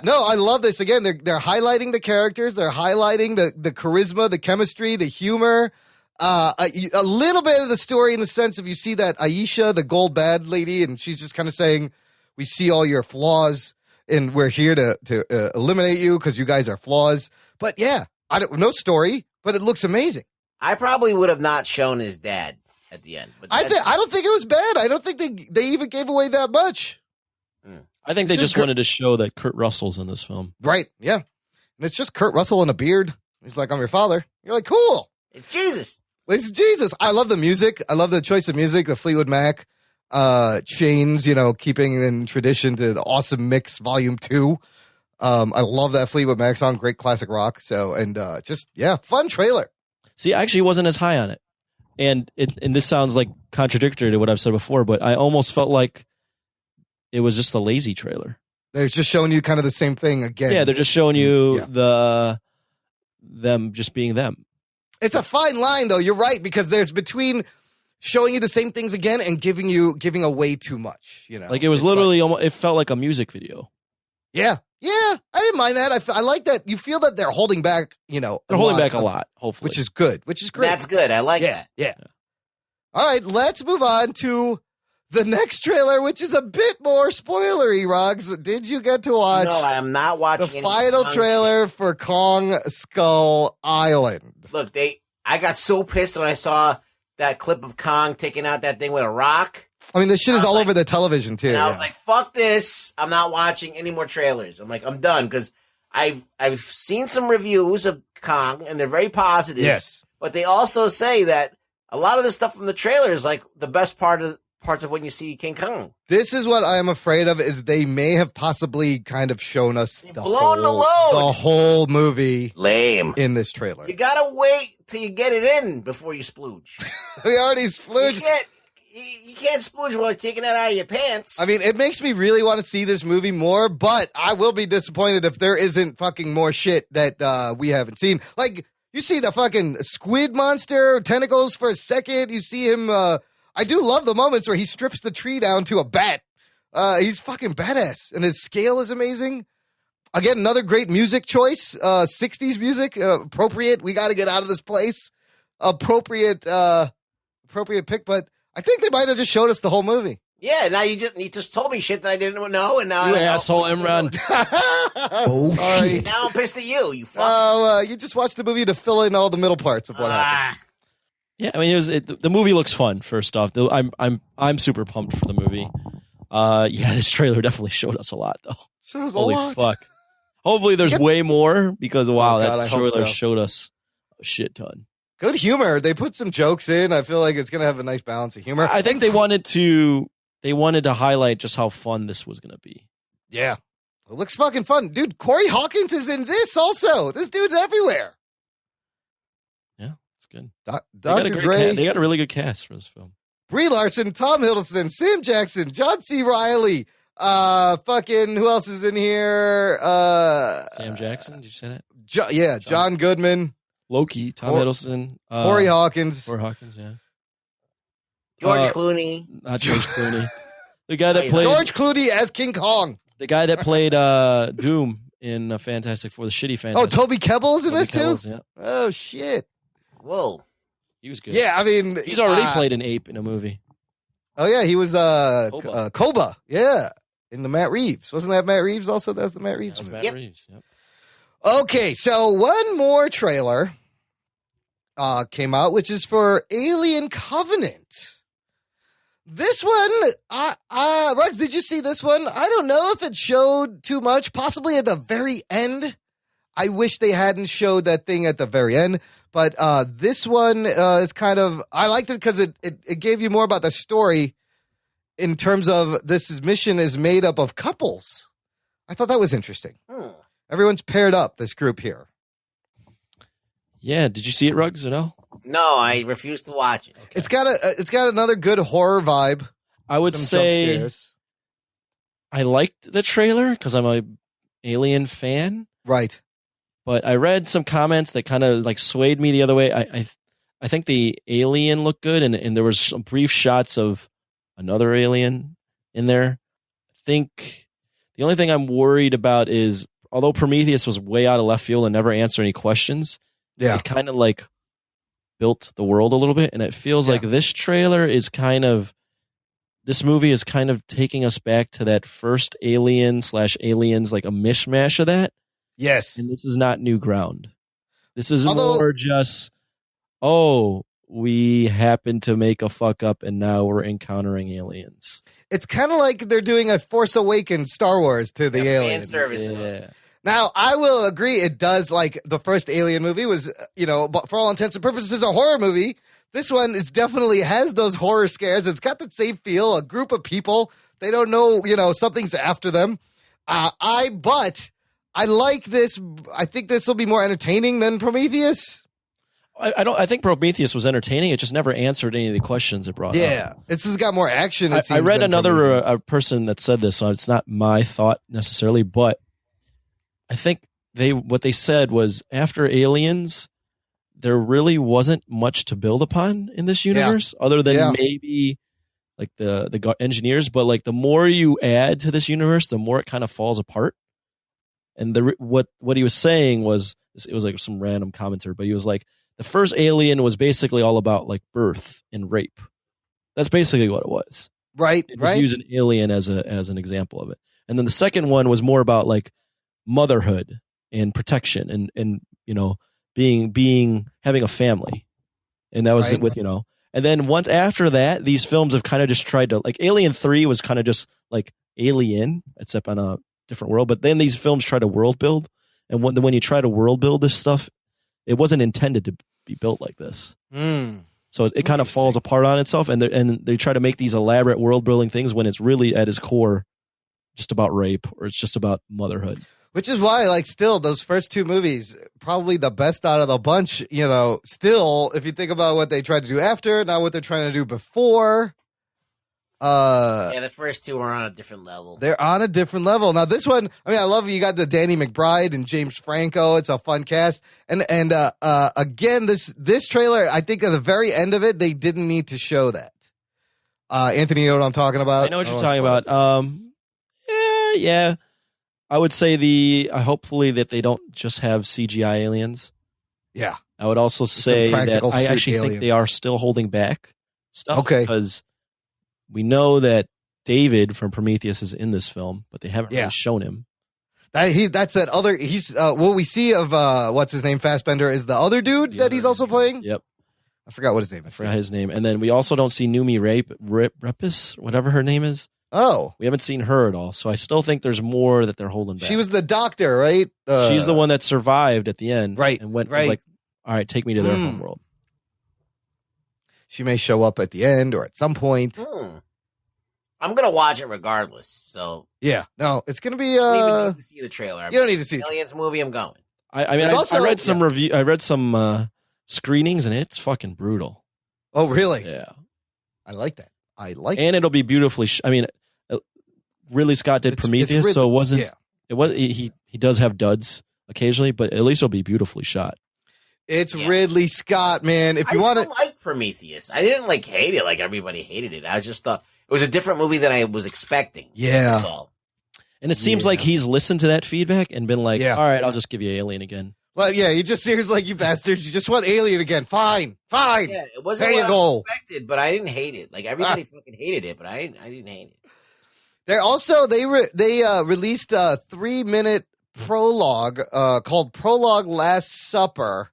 No, I love this. Again, they're highlighting the characters. They're highlighting the charisma, the chemistry, the humor. A little bit of the story in the sense of you see that Aisha, the gold bad lady, and she's just kind of saying, we see all your flaws and we're here to eliminate you because you guys are flaws. But yeah, no story, but it looks amazing. I probably would have not shown his dad at the end. But I don't think it was bad. I don't think they even gave away that much. I think they just wanted to show that Kurt Russell's in this film. Right, yeah. And it's just Kurt Russell in a beard. He's like, I'm your father. You're like, cool. It's Jesus. It's Jesus. I love the music. I love the choice of music, the Fleetwood Mac. Chains, keeping in tradition to the Awesome Mix Volume 2. I love that Fleetwood Mac song, great classic rock. So, and fun trailer. See, I actually wasn't as high on it. And this sounds like contradictory to what I've said before, but I almost felt like it was just a lazy trailer. They're just showing you kind of the same thing again. Yeah, they're just showing you them just being them. It's a fine line, though. You're right, because there's between showing you the same things again and giving away too much. Like it was literally almost, it felt like a music video. Yeah, I didn't mind that. I like that. You feel that they're holding back. They're holding back a lot, hopefully, which is good. Which is great. That's good. I like that. Yeah. All right, let's move on to the next trailer, which is a bit more spoilery. Ruggs, did you get to watch? No, I am not watching the final trailer for Kong Skull Island. Look, I got so pissed when I saw that clip of Kong taking out that thing with a rock. I mean, this shit is all over the television too. And I was like, "Fuck this! I'm not watching any more trailers." I'm like, I'm done because I've seen some reviews of Kong and they're very positive. Yes, but they also say that a lot of the stuff from the trailer is like the best parts of when you see King Kong. This is what I am afraid of: is they may have possibly kind of shown us the whole movie lame in this trailer. You gotta wait till you get it in before you splooge. We already splooged. You can't splooge while you're taking that out of your pants. I mean, it makes me really want to see this movie more, but I will be disappointed if there isn't fucking more shit that we haven't seen. Like, you see the fucking squid monster, tentacles for a second. You see him. I do love the moments where he strips the tree down to a bat. He's fucking badass, and his scale is amazing. Again, another great music choice. 60s music, appropriate. We got to get out of this place. Appropriate pick, but I think they might have just showed us the whole movie. Yeah, now you just told me shit that I didn't know, and now you asshole, Imran. Sorry. Now I'm pissed at you. You fuck. Oh, you just watched the movie to fill in all the middle parts of what happened. Yeah, I mean, the movie looks fun. First off, I'm super pumped for the movie. This trailer definitely showed us a lot, though. Shows Holy a lot. Fuck. Hopefully, there's way more because that trailer so. showed us a shit ton. Good humor. They put some jokes in. I feel like it's gonna have a nice balance of humor. I think they wanted to highlight just how fun this was gonna be. Yeah, it looks fucking fun, dude. Corey Hawkins is in this also. This dude's everywhere. Yeah, it's good. Dr. Dre. They got a really good cast for this film. Brie Larson, Tom Hiddleston, Sam Jackson, John C. Reilly, Fucking who else is in here? Sam Jackson, did you say that? John Goodman, Loki, Tom Hiddleston, Corey Hawkins. Corey Hawkins, yeah. George Clooney. Not George Clooney. The guy that played George Clooney as King Kong. The guy that played Doom in Fantastic Four, the shitty Fantastic. Oh, Toby Kebbell's in this Kebbell's, too? Yeah. Oh shit. Whoa. He was good. Yeah, I mean he's already played an ape in a movie. Oh yeah, he was Koba. Koba. Yeah. In the Matt Reeves. Wasn't that Matt Reeves also? That's the Matt Reeves. That was movie. Matt Reeves. Yep. Okay, so one more trailer came out, which is for Alien Covenant. This one, Ruggs, did you see this one? I don't know if it showed too much, possibly at the very end. I wish they hadn't showed that thing at the very end, but this one is kind of, I liked it because it gave you more about the story in terms of this mission is made up of couples. I thought that was interesting. Everyone's paired up, this group here. Yeah, did you see it, Ruggs, or no? No, I refuse to watch it. Okay. It's got another good horror vibe. I would say I liked the trailer because I'm a Alien fan. Right. But I read some comments that kind of like swayed me the other way. I think the alien looked good, and there was some brief shots of another alien in there. I think the only thing I'm worried about is, although Prometheus was way out of left field and never answered any questions, it kind of like built the world a little bit, and it feels like this trailer is this movie is kind of taking us back to that first Alien/Aliens, like a mishmash of that. Yes. And this is not new ground. This is more just, we happen to make a fuck up and now we're encountering aliens. It's kind of like they're doing a Force Awakens Star Wars to the alien. Fan service. Yeah. Now, I will agree it does, like the first Alien movie was, but for all intents and purposes, a horror movie. This one is definitely has those horror scares. It's got the same feel, a group of people. They don't know, something's after them. But I like this. I think this will be more entertaining than Prometheus. I think Prometheus was entertaining. It just never answered any of the questions it brought up. Yeah, this has got more action. I read another person that said this, so it's not my thought necessarily, but I think what they said was after Aliens, there really wasn't much to build upon in this universe, other than maybe like the engineers. But like the more you add to this universe, the more it kind of falls apart. And what he was saying was, it was like some random commenter, but he was like, the first Alien was basically all about like birth and rape. That's basically what it was. Right. Use an alien as an example of it. And then the second one was more about like motherhood and protection and having a family. And that was with, and then once after that, these films have kind of just tried to, like Alien 3 was kind of just like Alien, except on a different world. But then these films try to world build. And when you try to world build this stuff, it wasn't intended to be built like this. So it kind of falls apart on itself, and they try to make these elaborate world building things when it's really at its core just about rape, or it's just about motherhood. Which is why, like, still those first two movies, probably the best out of the bunch. Still, if you think about what they tried to do after, not what they're trying to do before. The first two are on a different level. They're on a different level. Now this one, I love you got the Danny McBride and James Franco. It's a fun cast. And again, this trailer, I think at the very end of it, they didn't need to show that. Anthony, you know what I'm talking about? I know what you're talking about. Yeah. I would say hopefully that they don't just have CGI aliens. Yeah. I would also say that I actually think they are still holding back stuff. Okay. Because we know that David from Prometheus is in this film, but they haven't really shown him. That's that other. He's what we see of what's his name, Fassbender, is the other dude that he's also playing. Yep, I forgot what his name is. I forgot his name. And then we also don't see Numi Repis, whatever her name is. Oh, we haven't seen her at all. So I still think there's more that they're holding back. She was the doctor, right? She's the one that survived at the end, right? And went right. Like, all right, take me to their home world. She may show up at the end or at some point. I'm gonna watch it regardless. So yeah, no, it's gonna be. I don't even need to see the trailer. You don't need to see Aliens movie. I'm going. I read some review. I read some screenings, and it's fucking brutal. Oh, really? Yeah, I like that. And it'll be beautifully. Ridley Scott did Prometheus, Ridley, so it wasn't. Yeah. It was. He does have duds occasionally, but at least it'll be beautifully shot. It's Ridley Scott, man. If you want to like Prometheus, I didn't like hate it like everybody hated it. I just thought it was a different movie than I was expecting. Yeah. That's all. And it seems like he's listened to that feedback and been like, all right, I'll just give you Alien again. Well, yeah, he just seems like, you bastards, you just want Alien again. Fine. Yeah, it wasn't there what you go. I expected, but I didn't hate it. Like everybody fucking hated it, but I didn't hate it. They're also they released a 3-minute prologue called Prologue Last Supper.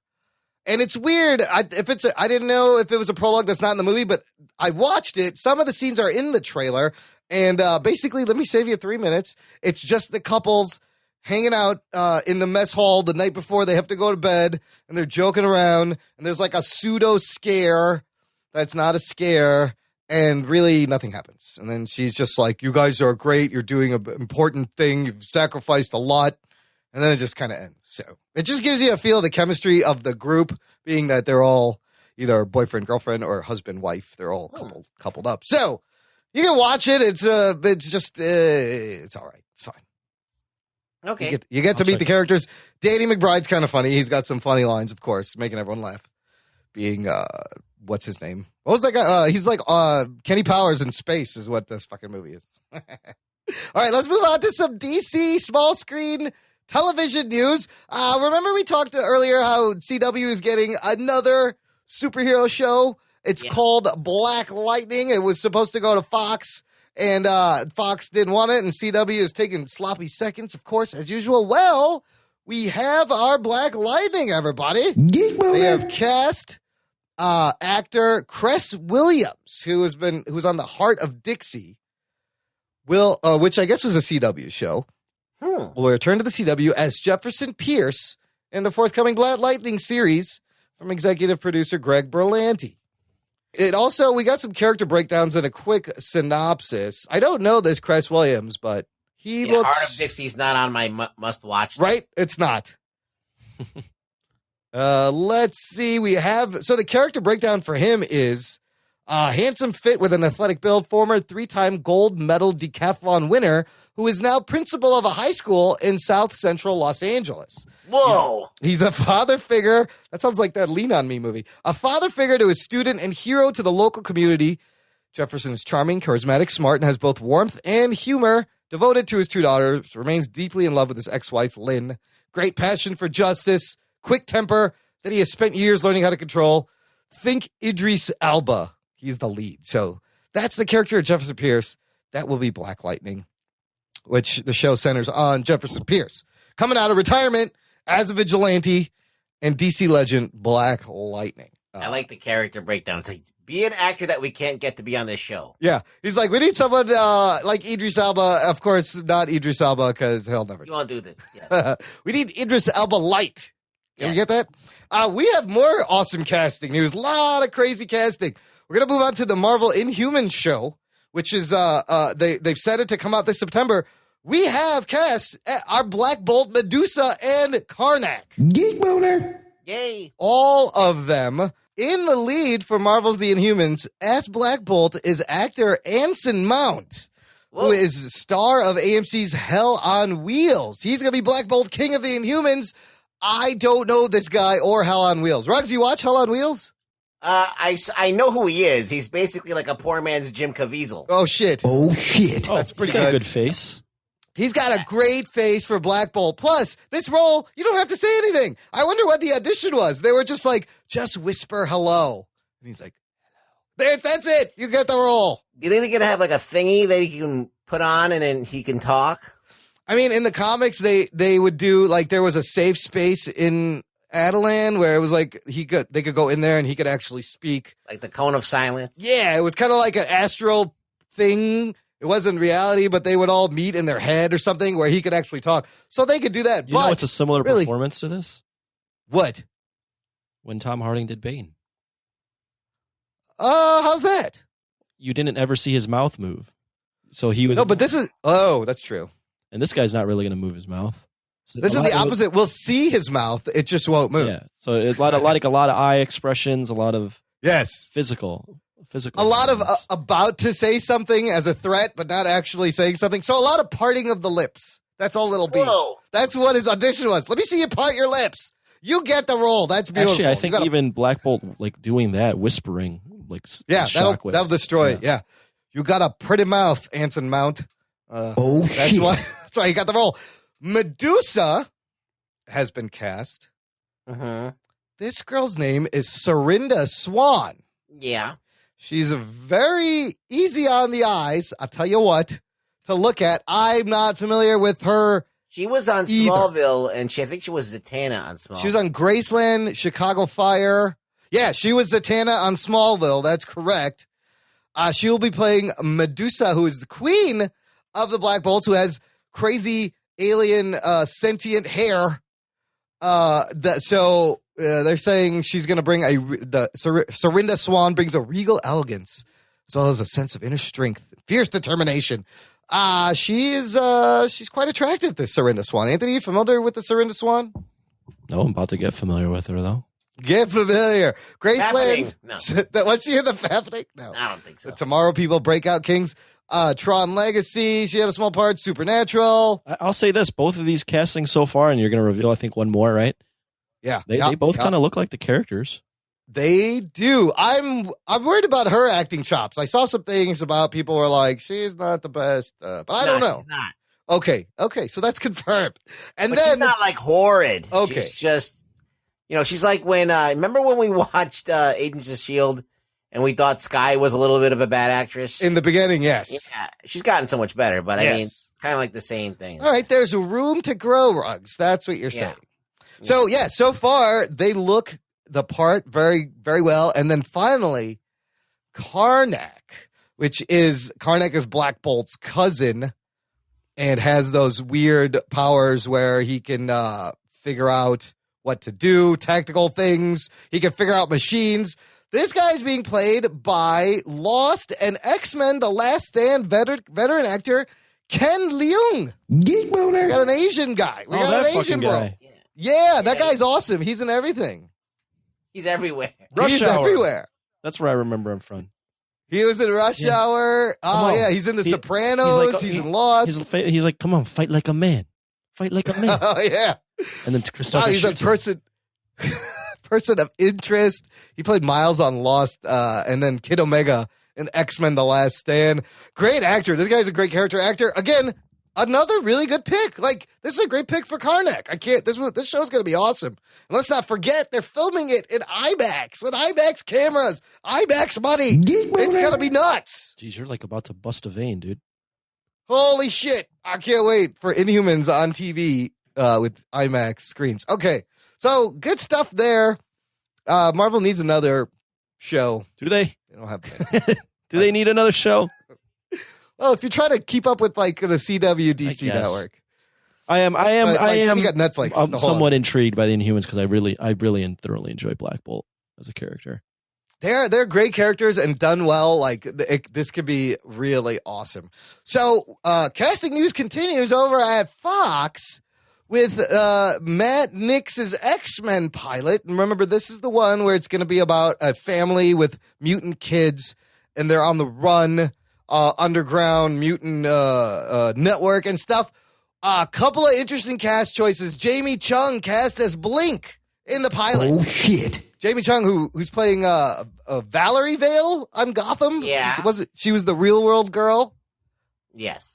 And it's weird. I didn't know if it was a prologue that's not in the movie, but I watched it. Some of the scenes are in the trailer. And basically, let me save you 3 minutes. It's just the couples hanging out in the mess hall the night before they have to go to bed, and they're joking around, and there's like a pseudo scare that's not a scare, and really nothing happens. And then she's just like, you guys are great. You're doing an important thing. You've sacrificed a lot. And then it just kind of ends. So it just gives you a feel of the chemistry of the group, being that they're all either boyfriend, girlfriend, or husband, wife. They're all coupled up. So you can watch it. It's just it's all right. It's fine. Okay. You get to meet the characters. Danny McBride's kind of funny. He's got some funny lines, of course, making everyone laugh. Being what's his name? What was that guy? He's like Kenny Powers in space is what this fucking movie is. All right, let's move on to some DC small screen television news. Remember we talked earlier how CW is getting another superhero show. It's called Black Lightning. It was supposed to go to Fox, and Fox didn't want it, and CW is taking sloppy seconds, of course, as usual. Well, we have our Black Lightning, everybody. They have cast actor Cress Williams, who's on the Heart of Dixie, which I guess was a CW show. Will return to the CW as Jefferson Pierce in the forthcoming Black Lightning series from executive producer Greg Berlanti. We got some character breakdowns and a quick synopsis. I don't know this Cress Williams, but he looks... Heart of Dixie's not on my must-watch list. Right? It's not. Let's see. So the character breakdown for him is handsome fit with an athletic build, former 3-time gold medal decathlon winner who is now principal of a high school in South Central Los Angeles. Whoa. He's a father figure. That sounds like that Lean On Me movie. A father figure to his student and hero to the local community. Jefferson is charming, charismatic, smart, and has both warmth and humor. Devoted to his 2 daughters, remains deeply in love with his ex-wife, Lynn. Great passion for justice, quick temper that he has spent years learning how to control. Think Idris Elba. He's the lead. So that's the character of Jefferson Pierce. That will be Black Lightning, which the show centers on Jefferson Pierce coming out of retirement as a vigilante and DC legend Black Lightning. I like the character breakdown. It's like, be an actor that we can't get to be on this show. Yeah. He's like, we need someone like Idris Elba. Of course, not Idris Elba, because he'll never. You won't do this. Yeah. We need Idris Elba light. Can we get that? We have more awesome casting news. A lot of crazy casting. We're going to move on to the Marvel Inhumans show, which is, they've set it to come out this September. We have cast our Black Bolt, Medusa, and Karnak. Geek boner. Yay. All of them. In the lead for Marvel's The Inhumans as Black Bolt is actor Anson Mount, who is star of AMC's Hell on Wheels. He's going to be Black Bolt, King of the Inhumans. I don't know this guy or Hell on Wheels. Ruggs, you watch Hell on Wheels? I know who he is. He's basically like a poor man's Jim Caviezel. Oh, shit. That's pretty good. Got a good face. He's got a great face for Black Bolt. Plus, this role, you don't have to say anything. I wonder what the audition was. They were just like, just whisper hello. And he's like, hello. That's it. You get the role. Do you think they're going to have like a thingy that he can put on and then he can talk? I mean, in the comics, they would do, like, there was a safe space in Adelan where it was like they could go in there and he could actually speak. Like the Cone of Silence? Yeah, it was kind of like an astral thing. It wasn't reality, but they would all meet in their head or something where he could actually talk. So they could do that. You know it's a similar performance to this? What? When Tom Hardy did Bane. How's that? You didn't ever see his mouth move. So he was... No, but this is... Oh, that's true. And this guy's not really going to move his mouth. So this is the opposite. We'll see his mouth. It just won't move. Yeah. So it's a lot of eye expressions, a lot of physical physical. A lot of violence. about to say something as a threat, but not actually saying something. So a lot of parting of the lips. That's all it'll be. Whoa. That's what his audition was. Let me see you part your lips. You get the role. That's beautiful. Actually, I think even Black Bolt like doing that, whispering, like that'll destroy it. Yeah, you got a pretty mouth, Anson Mount. That's why you got the role. Medusa has been cast. This girl's name is Serinda Swan. Yeah. She's very easy on the eyes. I'll tell you what to look at. I'm not familiar with her. She was on either. Smallville, and I think she was Zatanna on Smallville. She was on Graceland, Chicago Fire. Yeah, she was Zatanna on Smallville. That's correct. She will be playing Medusa, who is the queen of the Black Bolts, who has crazy alien sentient hair. So they're saying she's going to bring Serinda Swan brings a regal elegance as well as a sense of inner strength, fierce determination. She's quite attractive, this Serinda Swan. Anthony, you familiar with the Serinda Swan? No, I'm about to get familiar with her though. Get familiar. Graceland. No. Was she in the Fappening? No. I don't think so. The Tomorrow People, Breakout Kings, Tron Legacy. She had a small part. Supernatural. I'll say this: both of these castings so far, and you're going to reveal, I think, one more, right? Yeah, they both kind of look like the characters. They do. I'm worried about her acting chops. I saw some things about people were like, she's not the best, but I don't know. She's not. Okay, so that's confirmed. And But then she's not like horrid. Okay. She's just, she's like when, remember when we watched Agents of S.H.I.E.L.D. and we thought Skye was a little bit of a bad actress? in the beginning, yes. Yeah, she's gotten so much better, but I Yes. mean, kind of like the same thing. All right, there's room to grow, Ruggs. That's what you're saying. So, yeah, so far, they look the part very, very well. And then finally, Karnak, Karnak is Black Bolt's cousin and has those weird powers where he can figure out what to do, tactical things. He can figure out machines. This guy's being played by Lost and X-Men The Last Stand veteran actor Ken Leung. Geek boner. We got an Asian guy. We got that an Asian fucking bro. guy. Yeah, that guy's awesome. He's in everything. He's everywhere. He's everywhere. That's where I remember him from. He was in Rush Hour. Oh, on. yeah. He's in The Sopranos. He's in Lost. He's like, come on, fight like a man. Fight like a man. Oh, yeah. And then Christopher He's a shoots him. person of interest. He played Miles on Lost, and then Kid Omega in X-Men The Last Stand. Great actor. This guy's a great character actor. Again, another really good pick. Like, this is a great pick for Karnak. This show's going to be awesome. And let's not forget, they're filming it in IMAX with IMAX cameras, IMAX money. It's going to be nuts. Jeez, you're like about to bust a vein, dude. Holy shit. I can't wait for Inhumans on TV with IMAX screens. Okay, so good stuff there. Marvel needs another show. Do they? They don't have Do they need another show? Well, if you're trying to keep up with like the CW DC guess. network. I am. You got Netflix. I'm somewhat intrigued by the Inhumans because I really and thoroughly enjoy Black Bolt as a character. They're great characters and done well. Like this could be really awesome. So casting news continues over at Fox with Matt Nix's X-Men pilot. And remember, this is the one where it's going to be about a family with mutant kids and they're on the run, underground mutant network and stuff. A couple of interesting cast choices. Jamie Chung cast as Blink in the pilot. Oh, shit. Jamie Chung, who's playing Valerie Vale on Gotham. Yeah. She was the Real World girl? Yes.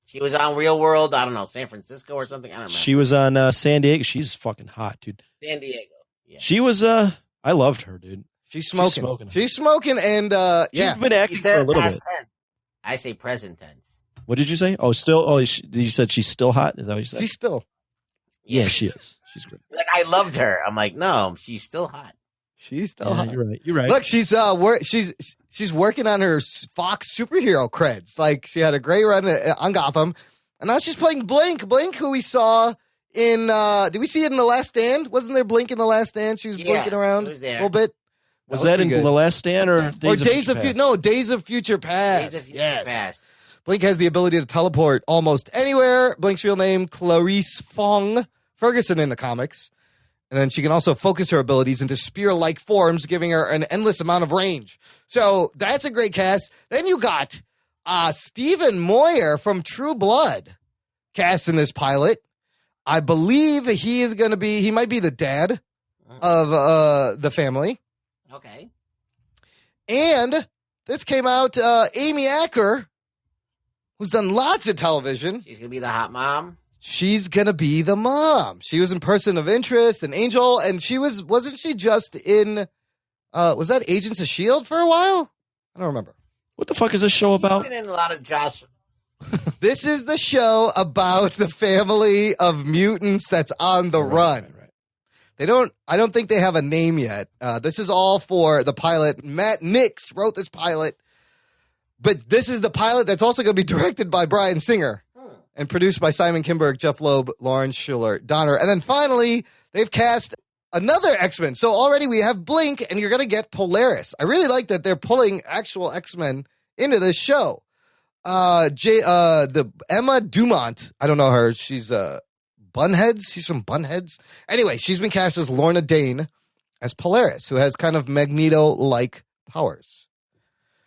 She was on Real World, I don't know, San Francisco or something. I don't remember. She was on San Diego. She's fucking hot, dude. San Diego. Yeah. She was, I loved her, dude. She's smoking. She's smoking and, yeah. She's been acting You for a said little bit. past tense. I say present tense. What did you say? Oh, still, you said she's still hot? Is that what you said? She's still. Yeah, she is. She's great. Like, I loved her. I'm like, no, she's still hot. She's still Yeah, hot. you're right. Look, she's working on her Fox superhero creds. Like, she had a great run on Gotham. And now she's playing Blink. Blink, who we saw in, did we see it in The Last Stand? Wasn't there Blink in The Last Stand? She was blinking around it was there. a little bit. Was that in pretty good. The Last Stand or Days of Future Past? Days of Future Past. Days of Future Yes. Past. Blink has the ability to teleport almost anywhere. Blink's real name, Clarice Fong Ferguson in the comics. And then she can also focus her abilities into spear-like forms, giving her an endless amount of range. So that's a great cast. Then you got Stephen Moyer from True Blood cast in this pilot. I believe he might be the dad of the family. Okay. And this came out, Amy Acker, who's done lots of television. She's going to be the hot mom. She's going to be the mom. She was in Person of Interest and Angel, and wasn't she just in, was that Agents of S.H.I.E.L.D. for a while? I don't remember. What the fuck is this show about? She's been in a lot of Josh. This is the show about the family of mutants that's on the run. Right. I don't think they have a name yet. This is all for the pilot. Matt Nix wrote this pilot, but this is the pilot that's also going to be directed by Bryan Singer. And produced by Simon Kinberg, Jeff Loeb, Lauren Schuler, Donner. And then finally, they've cast another X-Men. So already we have Blink, and you're going to get Polaris. I really like that they're pulling actual X-Men into this show. The Emma Dumont, I don't know her. She's Bunheads. She's from Bunheads. Anyway, she's been cast as Lorna Dane as Polaris, who has kind of Magneto-like powers.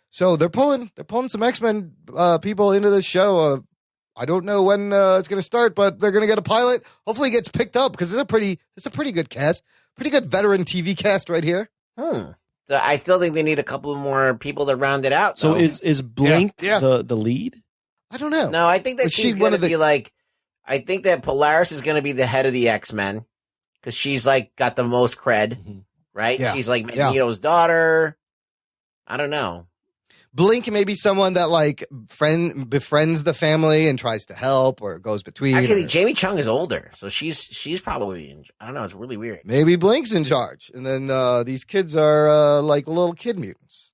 So they're pulling some X-Men people into this show. I don't know when it's going to start, but they're going to get a pilot. Hopefully it gets picked up because it's a pretty good cast. Pretty good veteran TV cast right here. So I still think they need a couple more people to round it out. So though. is Blink the lead? I don't know. No, I think that she's going to be like, I think that Polaris is going to be the head of the X-Men because she's like got the most cred, right? Yeah. She's like Magneto's daughter. I don't know. Blink may be someone that like befriends the family and tries to help or goes between. Actually, Jamie Chung is older, so she's probably I don't know. It's really weird. Maybe Blink's in charge, and then these kids are like little kid mutants.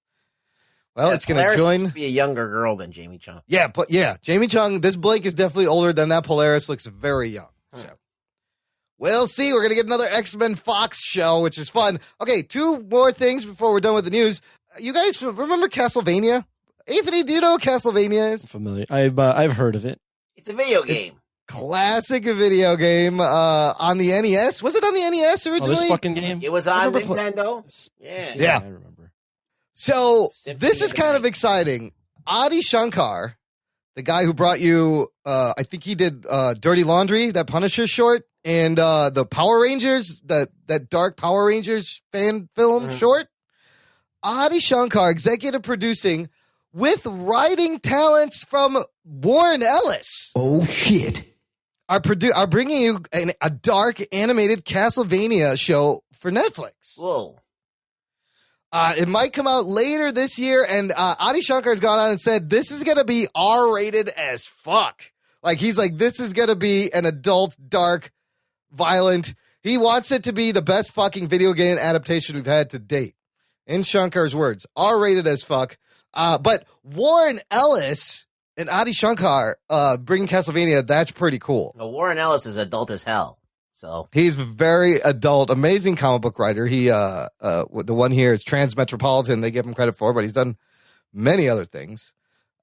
Well, it's going to join. Be a younger girl than Jamie Chung. Yeah, but Jamie Chung. This Blink is definitely older than that. Polaris looks very young. So we'll see. We're going to get another X-Men Fox show, which is fun. Okay, 2 more things before we're done with the news. You guys remember Castlevania? Anthony, do you know what Castlevania is? Familiar. I've heard of it. It's a video game. Classic video game on the NES. Was it on the NES originally? This fucking game? It was on Nintendo. Yeah. I remember. So Symphony this is of the kind of Night. exciting. Adi Shankar, the guy who brought you, I think he did Dirty Laundry, that Punisher short, and the Power Rangers, that Dark Power Rangers fan film short. Adi Shankar, executive producing, with writing talents from Warren Ellis. Oh, shit. Are bringing you a dark animated Castlevania show for Netflix. Whoa. It might come out later this year, and Adi Shankar's gone on and said this is going to be R-rated as fuck. Like, he's like, this is going to be an adult, dark, violent. He wants it to be the best fucking video game adaptation we've had to date. In Shankar's words, R-rated as fuck. But Warren Ellis and Adi Shankar bringing Castlevania, that's pretty cool. Well, Warren Ellis is adult as hell. So he's very adult, amazing comic book writer. He, the one here is Transmetropolitan. They give him credit for, but he's done many other things.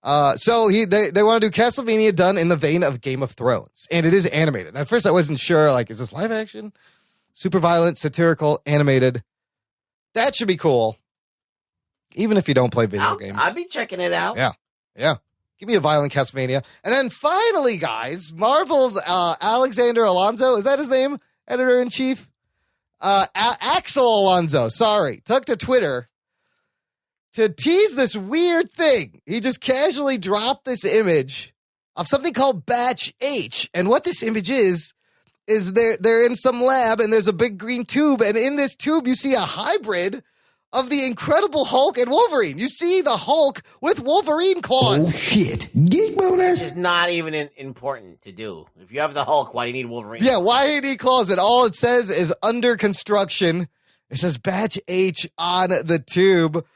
So they want to do Castlevania done in the vein of Game of Thrones, and it is animated. At first, I wasn't sure. Like, is this live action? Super violent, satirical, animated. That should be cool. Even if you don't play video games, I'll be checking it out. Yeah. Give me a violent Castlevania. And then finally, guys, Marvel's Alexander Alonso, is that his name? Editor-in-chief? Axel Alonso, sorry, took to Twitter to tease this weird thing. He just casually dropped this image of something called Batch H. And what this image is they're in some lab and there's a big green tube. And in this tube, you see a hybrid of the Incredible Hulk and Wolverine. You see the Hulk with Wolverine claws. Oh, shit. Geek boner. Which is not even important to do. If you have the Hulk, why do you need Wolverine? Yeah, why do you need claws? And all it says is under construction. It says Batch H on the tube.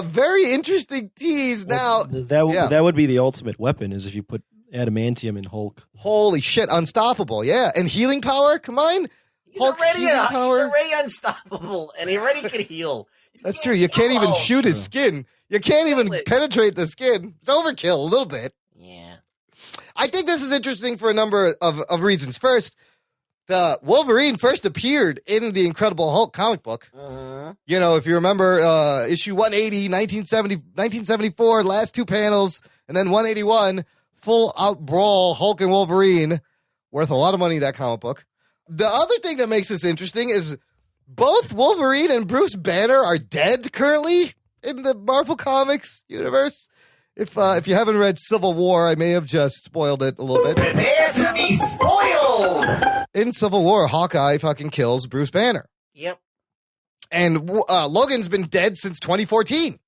Very interesting tease. Now, that would be the ultimate weapon, is if you put adamantium in Hulk. Holy shit, unstoppable. Yeah, and healing power. Come on. Hulk's healing power. He's already unstoppable, and he already can heal. That's true. You can't even shoot his skin. You can't even penetrate the skin. It's overkill a little bit. Yeah. I think this is interesting for a number of reasons. First, the Wolverine first appeared in the Incredible Hulk comic book. You know, if you remember issue 180, 1974, last two panels, and then 181, full out brawl, Hulk and Wolverine, worth a lot of money, that comic book. The other thing that makes this interesting is both Wolverine and Bruce Banner are dead currently in the Marvel Comics universe. If you haven't read Civil War, I may have just spoiled it a little bit. Prepare to be spoiled! In Civil War, Hawkeye fucking kills Bruce Banner. Yep. And Logan's been dead since 2014.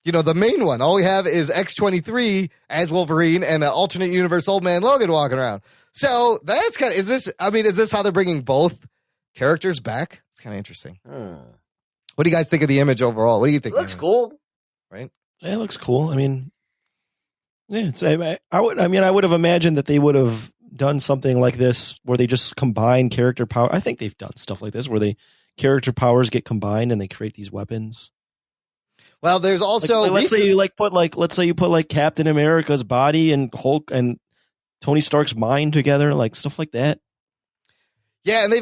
You know, the main one. All we have is X-23 as Wolverine and an alternate universe Old Man Logan walking around. So that's kind of, is this how they're bringing both characters back? It's kind of interesting. What do you guys think of the image overall? What do you think? It looks cool. Right? Yeah, it looks cool. I mean, yeah, I would have imagined that they would have done something like this where they just combine character power. I think they've done stuff like this where character powers get combined and they create these weapons. Well, there's also let's say you put Captain America's body and Hulk and Tony Stark's mind together, like stuff like that. Yeah, and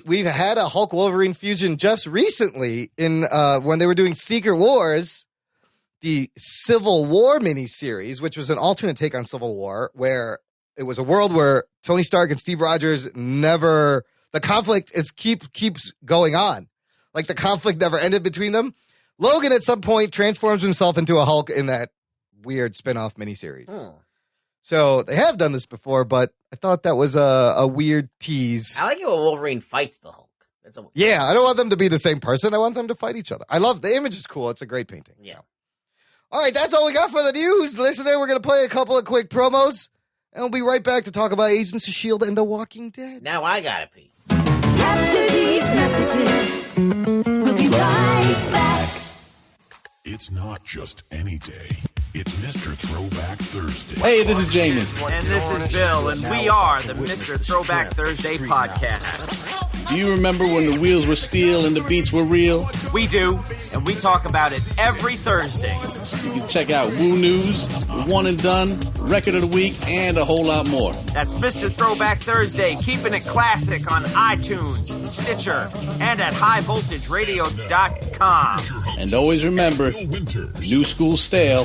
we've had a Hulk Wolverine fusion just recently in when they were doing Secret Wars, the Civil War miniseries, which was an alternate take on Civil War, where it was a world where Tony Stark and Steve Rogers the conflict keeps going on. Like the conflict never ended between them. Logan at some point transforms himself into a Hulk in that weird spin-off miniseries. So they have done this before, but I thought that was a weird tease. I like it when Wolverine fights the Hulk. Yeah, I don't want them to be the same person. I want them to fight each other. I love the image is cool. It's a great painting. Yeah. So. All right, that's all we got for the news. Listener, we're going to play a couple of quick promos, and we'll be right back to talk about Agents of S.H.I.E.L.D. and The Walking Dead. Now I gotta pee. After these messages, we'll be right back. It's not just any day. It's Mr. Throwback Thursday. Hey, this is Jamie. And this is Bill, and we are the Mr. Throwback Thursday podcast. Do you remember when the wheels were steel and the beats were real? We do, and we talk about it every Thursday. You can check out Woo News, One and Done, Record of the Week, and a whole lot more. That's Mr. Throwback Thursday, keeping it classic on iTunes, Stitcher, and at highvoltageradio.com. And always remember, new school stale,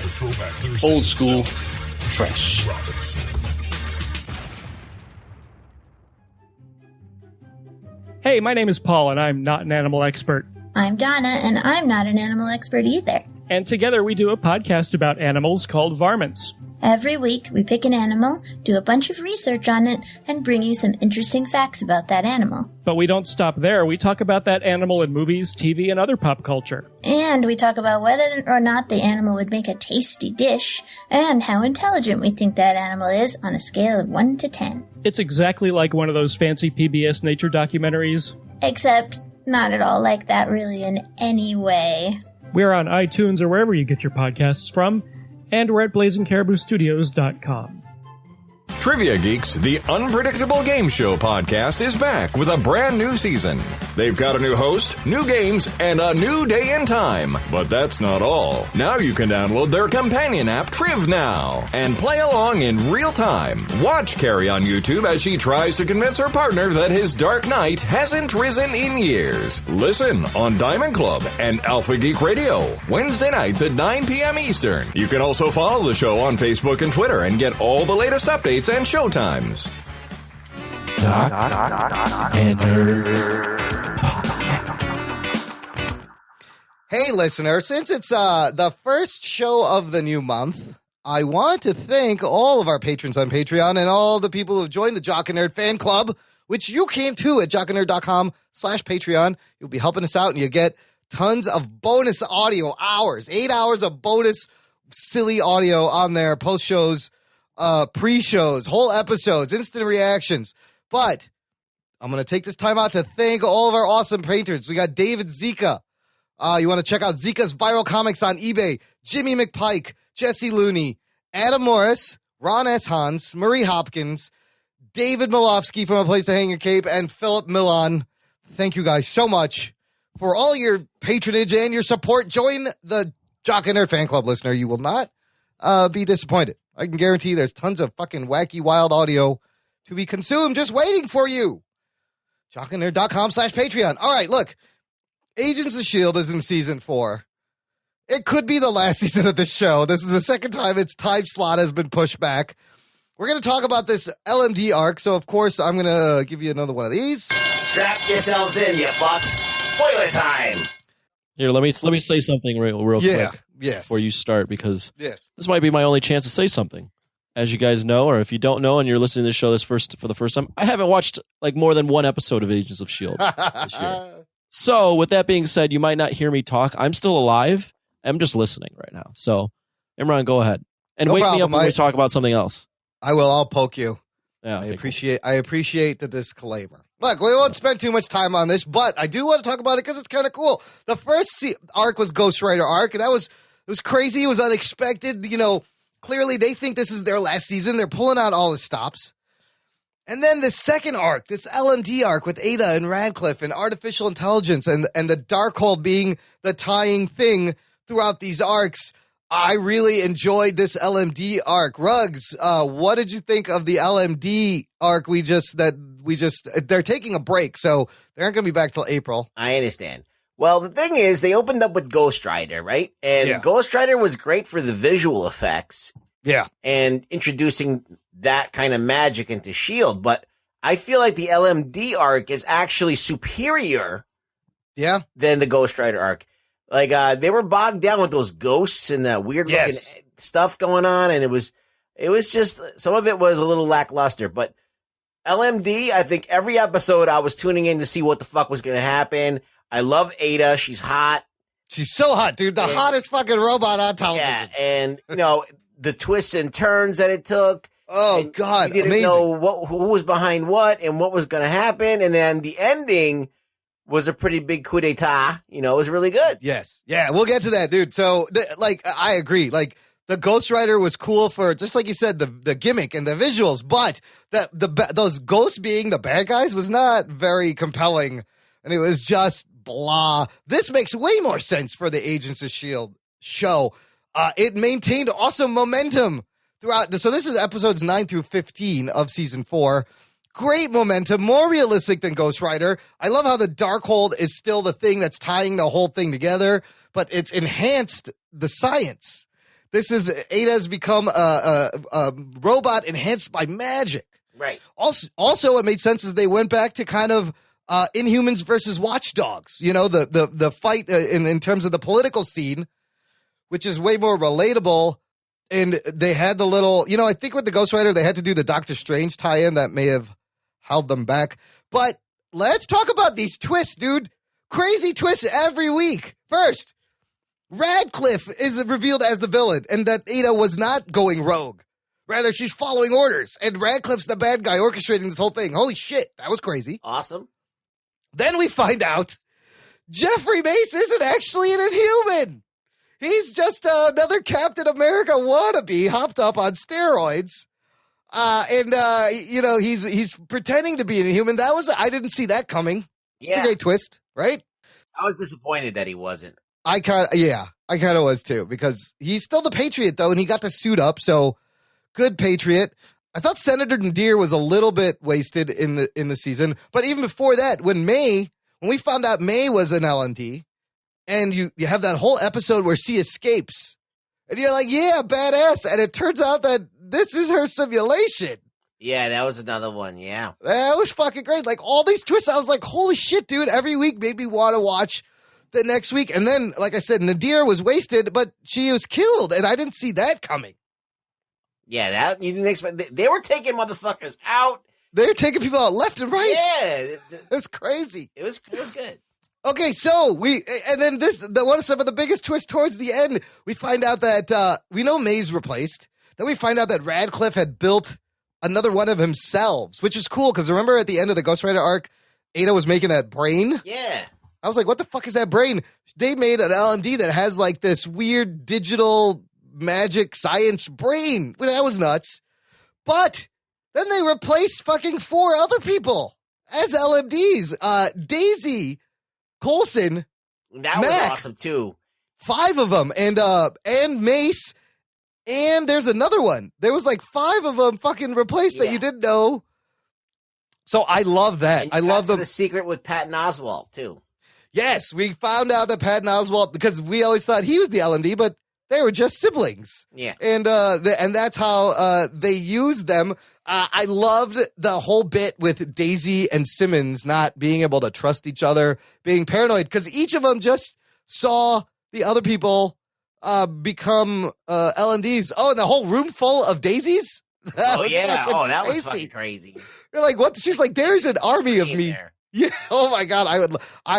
old school fresh. Hey, my name is Paul, and I'm not an animal expert. I'm Donna, and I'm not an animal expert either. And together we do a podcast about animals called Varmints. Every week, we pick an animal, do a bunch of research on it, and bring you some interesting facts about that animal. But we don't stop there. We talk about that animal in movies, TV, and other pop culture. And we talk about whether or not the animal would make a tasty dish, and how intelligent we think that animal is on a scale of 1 to 10. It's exactly like one of those fancy PBS nature documentaries. Except not at all like that really in any way. We're on iTunes or wherever you get your podcasts from. And we're at blazingcariboustudios.com. Trivia Geeks, the unpredictable game show podcast, is back with a brand new season. They've got a new host, new games, and a new day and time. But that's not all. Now you can download their companion app, Triv Now, and play along in real time. Watch Carrie on YouTube as she tries to convince her partner that his Dark Knight hasn't risen in years. Listen on Diamond Club and Alpha Geek Radio, Wednesday nights at 9 p.m. Eastern. You can also follow the show on Facebook and Twitter and get all the latest updates and showtimes. Doc and Nerd. Hey, listener, since it's the first show of the new month, I want to thank all of our patrons on Patreon and all the people who have joined the Jock and Nerd fan club, which you can too at jockandnerd.com/Patreon. You'll be helping us out and you get tons of bonus audio hours, 8 hours of bonus silly audio on there, post shows, pre-shows, whole episodes, instant reactions. But I'm going to take this time out to thank all of our awesome patrons. We got David Zika. You want to check out Zika's Viral Comics on eBay. Jimmy McPike, Jesse Looney, Adam Morris, Ron S. Hans, Marie Hopkins, David Milofsky from A Place to Hang Your Cape, and Philip Milan. Thank you guys so much for all your patronage and your support. Join the Jock and Nerd fan club, listener. You will not be disappointed. I can guarantee there's tons of fucking wacky, wild audio to be consumed, just waiting for you. JockandNerd.com/Patreon. All right, look. Agents of S.H.I.E.L.D. is in season 4. It could be the last season of this show. This is the second time its time slot has been pushed back. We're going to talk about this LMD arc, so of course I'm going to give you another one of these. Strap yourselves in, you fucks. Spoiler time. Here, let me say something real quick yes. before you start, because yes. this might be my only chance to say something. As you guys know, or if you don't know and you're listening to this show for the first time, I haven't watched like more than one episode of Agents of S.H.I.E.L.D. this year. So with that being said, you might not hear me talk. I'm still alive. I'm just listening right now. So Imran, go ahead. And wake me up when we talk about something else. I will. I'll poke you. Yeah, I appreciate the disclaimer. Look, we won't spend too much time on this, but I do want to talk about it because it's kind of cool. The first arc was Ghost Rider arc, and it was crazy. It was unexpected. You know, clearly they think this is their last season. They're pulling out all the stops. And then the second arc, this LMD arc with Ada and Radcliffe and artificial intelligence and the Darkhold being the tying thing throughout these arcs. I really enjoyed this LMD arc. Ruggs, what did you think of the LMD arc? They're taking a break, so they aren't going to be back till April. I understand. Well, the thing is, they opened up with Ghost Rider, right? And Ghost Rider was great for the visual effects. Yeah. And introducing that kind of magic into S.H.I.E.L.D., but I feel like the LMD arc is actually superior than the Ghost Rider arc. Like, they were bogged down with those ghosts and that weird looking stuff going on, and it was just, some of it was a little lackluster, but LMD, I think every episode I was tuning in to see what the fuck was going to happen. I love Ada. She's hot. She's so hot, dude. The hottest fucking robot on television. Yeah, and, you know, the twists and turns that it took. Oh, God, you didn't know who was behind what and what was going to happen, and then the ending was a pretty big coup d'etat. You know, it was really good. Yes. Yeah, we'll get to that, dude. So, I agree. Like, the Ghost Rider was cool for, just like you said, the gimmick and the visuals, but those ghosts being the bad guys was not very compelling, and it was just blah. This makes way more sense for the Agents of S.H.I.E.L.D. show. It maintained awesome momentum throughout. So this is episodes 9 through 15 of season 4. Great momentum, more realistic than Ghost Rider. I love how the Darkhold is still the thing that's tying the whole thing together, but it's enhanced the science. Ada's become a robot enhanced by magic. Right. Also, what made sense is they went back to kind of Inhumans versus Watchdogs. You know, the fight in terms of the political scene, which is way more relatable. And they had the little, you know, I think with the Ghost Rider, they had to do the Doctor Strange tie-in that may have held them back. But let's talk about these twists, dude. Crazy twists every week. First, Radcliffe is revealed as the villain, and that Ada was not going rogue. Rather, she's following orders, and Radcliffe's the bad guy orchestrating this whole thing. Holy shit, that was crazy. Awesome. Then we find out Jeffrey Mace isn't actually an Inhuman. He's just another Captain America wannabe hopped up on steroids. You know, he's pretending to be an Inhuman. I didn't see that coming. Yeah. It's a great twist, right? I was disappointed that he wasn't. I kind of was too, because he's still the Patriot though, and he got to suit up, so good Patriot. I thought Senator Nadir was a little bit wasted in the season, but even before that, when we found out May was an LMD, and you have that whole episode where she escapes, and you're like, yeah, badass, and it turns out that this is her simulation. Yeah, that was another one, yeah. That was fucking great. Like, all these twists, I was like, holy shit, dude, every week made me want to watch the next week. And then, like I said, Nadir was wasted, but she was killed, and I didn't see that coming. Yeah, that you didn't expect. They were taking motherfuckers out. They were taking people out left and right. Yeah, it was crazy. It was good. Okay, so some of the biggest twists towards the end, we find out that we know May's replaced. Then we find out that Radcliffe had built another one of himself, which is cool because remember at the end of the Ghost Rider arc, Ada was making that brain. Yeah. I was like, what the fuck is that brain? They made an LMD that has like this weird digital magic science brain. Well, that was nuts. But then they replaced fucking 4 other people as LMDs. Daisy, Coulson, that was Mac, awesome too. 5 of them, and Mace, and there's another one. There was like 5 of them fucking replaced that you didn't know So I love that. I love the secret with Patton Oswalt too. Yes, we found out that Patton Oswalt, because we always thought he was the LMD, but they were just siblings. Yeah. And that's how they used them. I loved the whole bit with Daisy and Simmons not being able to trust each other, being paranoid, because each of them just saw the other people become LMDs. Oh, and the whole room full of daisies? Oh, yeah. Oh, that was fucking crazy. You're like, what? She's like, there's an army of me. There. Yeah. Oh, my God.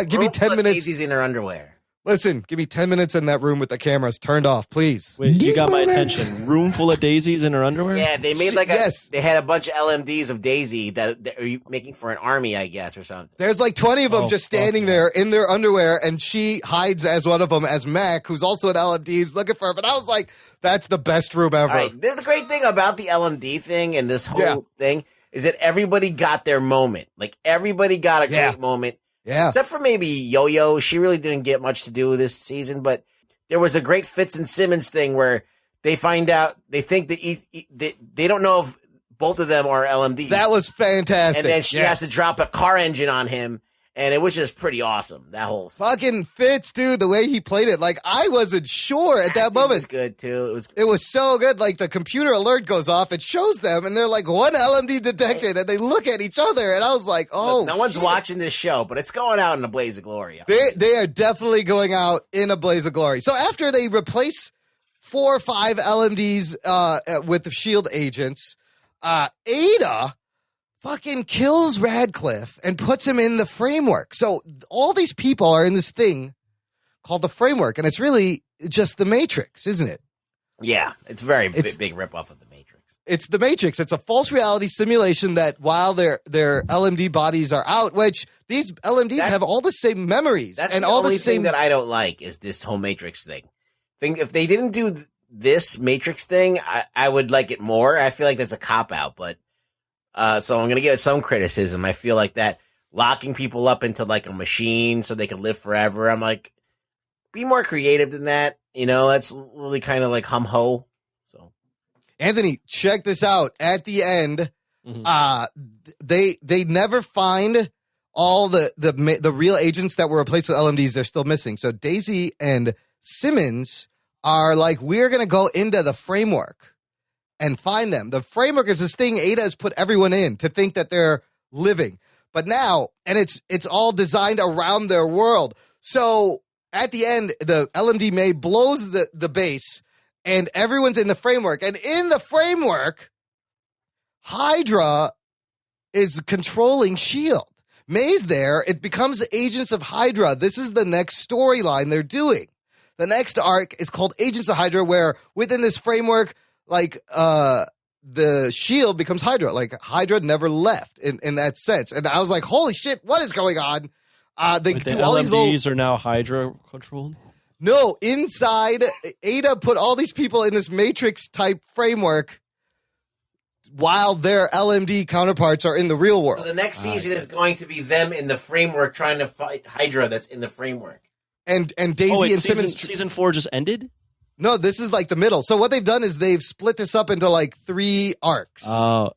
Give me 10 minutes. Daisies in her underwear. Listen, give me 10 minutes in that room with the cameras turned off, please. Wait, you got my attention. Room full of daisies in her underwear? Yeah, they made they had a bunch of LMDs of Daisy that are making for an army, I guess, or something. There's like 20 of them just standing there in their underwear, and she hides as one of them as Mac, who's also an LMD. He's looking for her. But I was like, that's the best room ever. All right, this is the great thing about the LMD thing and this whole thing is that everybody got their moment. Like, everybody got a great moment. Yeah. Except for maybe Yo-Yo. She really didn't get much to do this season, but there was a great Fitz and Simmons thing where they find out, they think that they don't know if both of them are LMDs. That was fantastic. And then she has to drop a car engine on him, and it was just pretty awesome, that whole fucking Fitz, dude, the way he played it. Like, I wasn't sure at that moment. It was good, too. It was so good. Like, the computer alert goes off, it shows them, and they're like, one LMD detected, and they look at each other, and I was like, oh, look, no one's watching this show, but it's going out in a blaze of glory. They are definitely going out in a blaze of glory. So after they replace 4 or 5 LMDs with the S.H.I.E.L.D. agents, Ada fucking kills Radcliffe and puts him in the framework. So all these people are in this thing called the framework, and it's really just the Matrix, isn't it? Yeah, it's very big ripoff of the Matrix. It's the Matrix. It's a false reality simulation that while their LMD bodies are out, which these LMDs have all the same memories and all the same thing that I don't like is this whole Matrix thing. If they didn't do this Matrix thing, I would like it more. I feel like that's a cop-out, but so I'm going to give it some criticism. I feel like that locking people up into like a machine so they can live forever. I'm like, be more creative than that. You know, that's really kind of like hum-ho. So, Anthony, check this out. At the end, they never find all the real agents that were replaced with LMDs. They're still missing. So Daisy and Simmons are like, we're going to go into the framework and find them. The framework is this thing Ada has put everyone in to think that they're living. But now, and it's all designed around their world. So at the end, the LMD May blows the base, and everyone's in the framework. And in the framework, Hydra is controlling S.H.I.E.L.D. May's there. It becomes Agents of Hydra. This is the next storyline they're doing. The next arc is called Agents of Hydra, where within this framework, like, the S.H.I.E.L.D. becomes Hydra. Like, Hydra never left in that sense. And I was like, holy shit, what is going on? They do all these LMDs are now Hydra controlled? No, inside, Ada put all these people in this Matrix-type framework while their LMD counterparts are in the real world. So the next season is going to be them in the framework trying to fight Hydra that's in the framework. And Daisy and Simmons... Season 4 just ended? No, this is like the middle. So what they've done is they've split this up into like 3 arcs.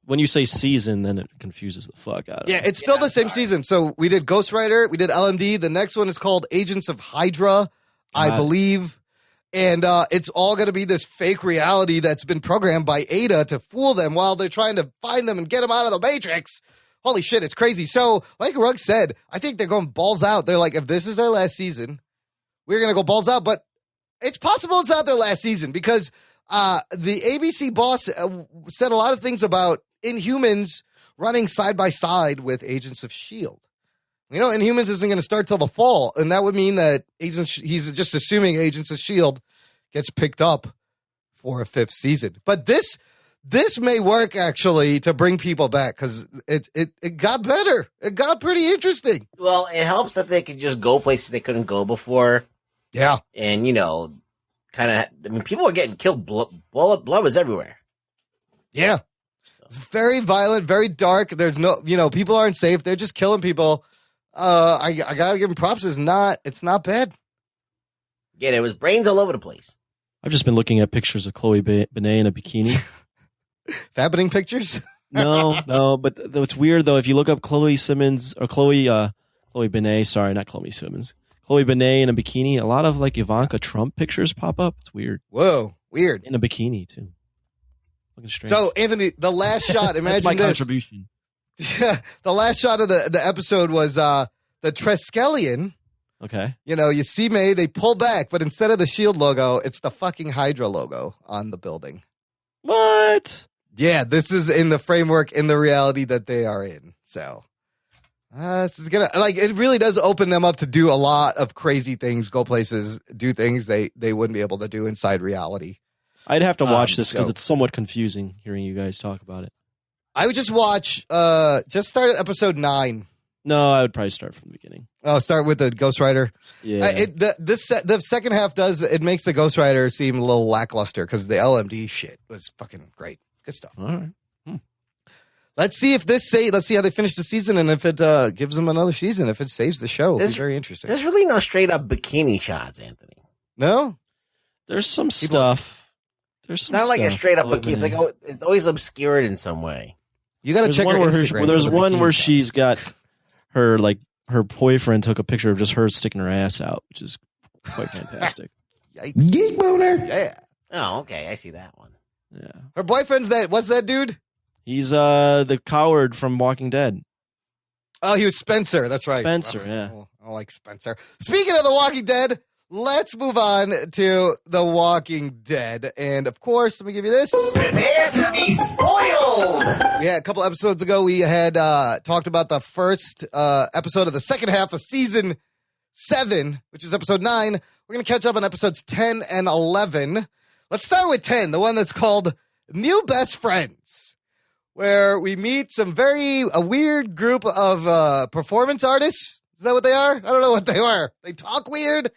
When you say season, then it confuses the fuck out of me. Yeah, it's still the same season. So we did Ghost Rider, we did LMD. The next one is called Agents of Hydra, I believe. And it's all going to be this fake reality that's been programmed by Ada to fool them while they're trying to find them and get them out of the Matrix. Holy shit, it's crazy. So like Rugg said, I think they're going balls out. They're like, if this is our last season, we're going to go balls out. But it's possible it's not their last season because the ABC boss said a lot of things about Inhumans running side by side with Agents of S.H.I.E.L.D. You know, Inhumans isn't going to start till the fall, and that would mean that he's just assuming Agents of S.H.I.E.L.D. gets picked up for a 5th season. But this may work, actually, to bring people back because it got better. It got pretty interesting. Well, it helps that they could just go places they couldn't go before. Yeah. And, you know, kind of, I mean, people were getting killed. Blood was everywhere. Yeah. It's very violent, very dark. There's no, you know, people aren't safe. They're just killing people. I got to give them props. It's not bad. Yeah, there was brains all over the place. I've just been looking at pictures of Chloe Benet in a bikini. Fabbening pictures? No. But it's weird though. If you look up Chloe Simmons or Chloe Benet, sorry, not Chloe Simmons, Chloe Benet in a bikini, a lot of like Ivanka Trump pictures pop up. It's weird. Whoa, weird. In a bikini too. Looking strange. So Anthony, the last shot. Imagine That's my this. contribution. Yeah, the last shot of the episode was the Triskelion. Okay. You see May, they pull back, but instead of the S.H.I.E.L.D. logo, it's the fucking Hydra logo on the building. What? Yeah, this is in the framework, in the reality that they are in. So, this is gonna, it really does open them up to do a lot of crazy things, go places, do things they wouldn't be able to do inside reality. I'd have to watch this because it's somewhat confusing hearing you guys talk about it. I would just watch, just start at episode 9. No, I would probably start from the beginning. Oh, start with the Ghost Rider. Yeah. The second half makes the Ghost Rider seem a little lackluster because the LMD shit was fucking great. Good stuff. All right. Let's see let's see how they finish the season and if it gives them another season. If it saves the show, it'll be very interesting. There's really no straight up bikini shots, Anthony. No? There's some stuff. There's some not like a stuff straight up floating bikini. It's like it's always obscured in some way. You got to check her Instagram. There's one where she's got her boyfriend took a picture of just her sticking her ass out, which is quite fantastic. Yikes. Geek boner. Yeah. Oh, okay. I see that one. Yeah. Her boyfriend's what's that dude? He's the coward from Walking Dead. Oh, he was Spencer. That's right. Spencer, yeah. I like Spencer. Speaking of The Walking Dead, let's move on to The Walking Dead. And of course, let me give you this. Prepare to be spoiled! Yeah, a couple episodes ago, we had talked about the first episode of the second half of season 7, which is episode 9. We're going to catch up on episodes 10 and 11. Let's start with 10, the one that's called New Best Friends, where we meet a weird group of performance artists. Is that what they are? I don't know what they are. They talk weird.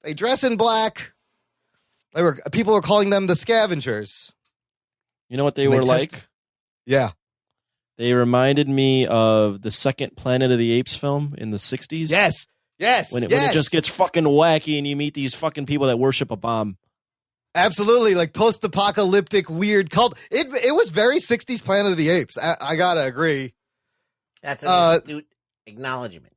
They dress in black. People were calling them the Scavengers. You know what they were like? Yeah. They reminded me of the second Planet of the Apes film in the 60s. Yes. When it just gets fucking wacky and you meet these fucking people that worship a bomb. Absolutely, like post-apocalyptic weird cult. It was very 60s Planet of the Apes. I gotta agree. That's an astute acknowledgement.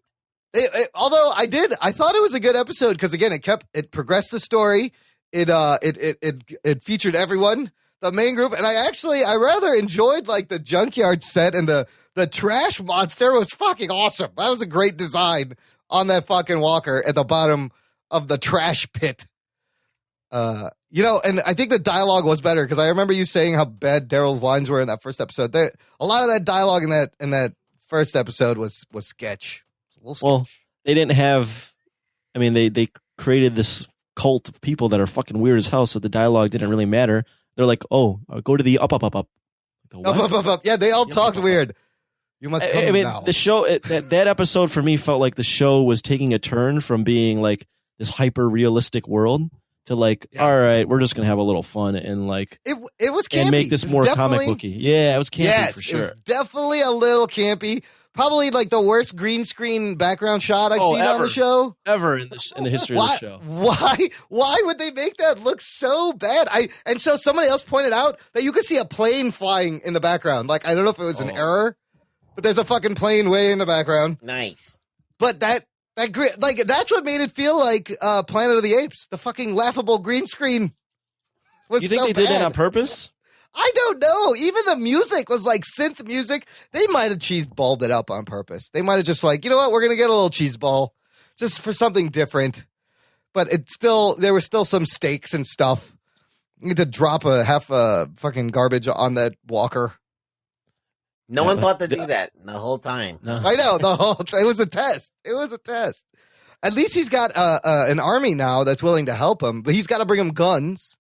Although I thought it was a good episode because again, it progressed the story. It featured everyone, the main group, and I rather enjoyed like the junkyard set and the trash monster was fucking awesome. That was a great design on that fucking walker at the bottom of the trash pit. And I think the dialogue was better because I remember you saying how bad Daryl's lines were in that first episode. A lot of that dialogue in that first episode was sketch. It's a little sketch. Well, they didn't have. I mean, they created this cult of people that are fucking weird as hell, so the dialogue didn't really matter. They're like, "Oh, go to the up." Up. Yeah, they all talked weird. You must come now. The show that episode for me felt like the show was taking a turn from being like this hyper realistic world to like, all right, we're just gonna have a little fun and like it was campy and make this more comic booky. Yeah, it was campy for sure. It was definitely a little campy. Probably like the worst green screen background shot I've seen on the show ever in the history of the show. Why would they make that look so bad? And so somebody else pointed out that you could see a plane flying in the background. Like I don't know if it was an error, but there's a fucking plane way in the background. Nice. But that's what made it feel like Planet of the Apes. The fucking laughable green screen was You think so they bad. did that on purpose? I don't know. Even the music was like synth music. They might have cheeseballed it up on purpose. They might have just like, you know what? We're going to get a little cheeseball just for something different. But there were still some stakes and stuff. You had to drop half a fucking garbage on that walker. No one thought to do that the whole time. No. I know. It was a test. At least he's got an army now that's willing to help him, but he's got to bring him guns.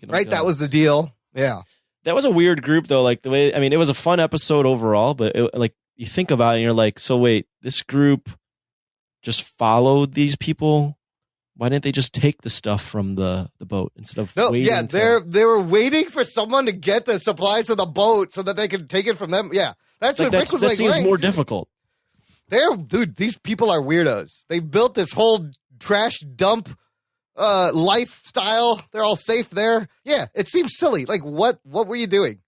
Right? That was the deal. Yeah. That was a weird group though. Like the way, I mean, it was a fun episode overall, but like you think about it and you're like, so wait, this group just followed these people. Why didn't they just take the stuff from the boat instead of waiting? Yeah, they were waiting for someone to get the supplies of the boat so that they could take it from them. Yeah, that's what Rick was like. That seems more difficult. Dude, these people are weirdos. They built this whole trash dump lifestyle. They're all safe there. Yeah, it seems silly. Like, what were you doing?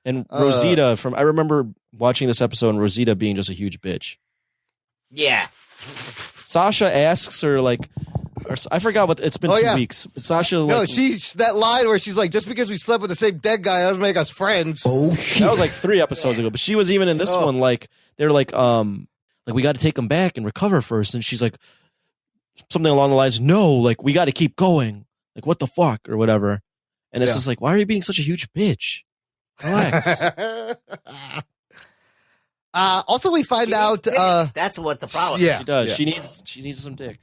And Rosita I remember watching this episode and Rosita being just a huge bitch. Yeah. Sasha asks her I forgot what it's been 2 weeks. But Sasha she's that line where she's like, just because we slept with the same dead guy doesn't make us friends. Oh shit. That was like 3 episodes ago. But she was even in this one they're like we got to take him back and recover first. And she's like something along the lines, no, like we got to keep going. Like what the fuck or whatever. And it's just like, why are you being such a huge bitch? Relax. Also, we find out that's what the problem. Yeah, she does. Yeah. She needs some dick.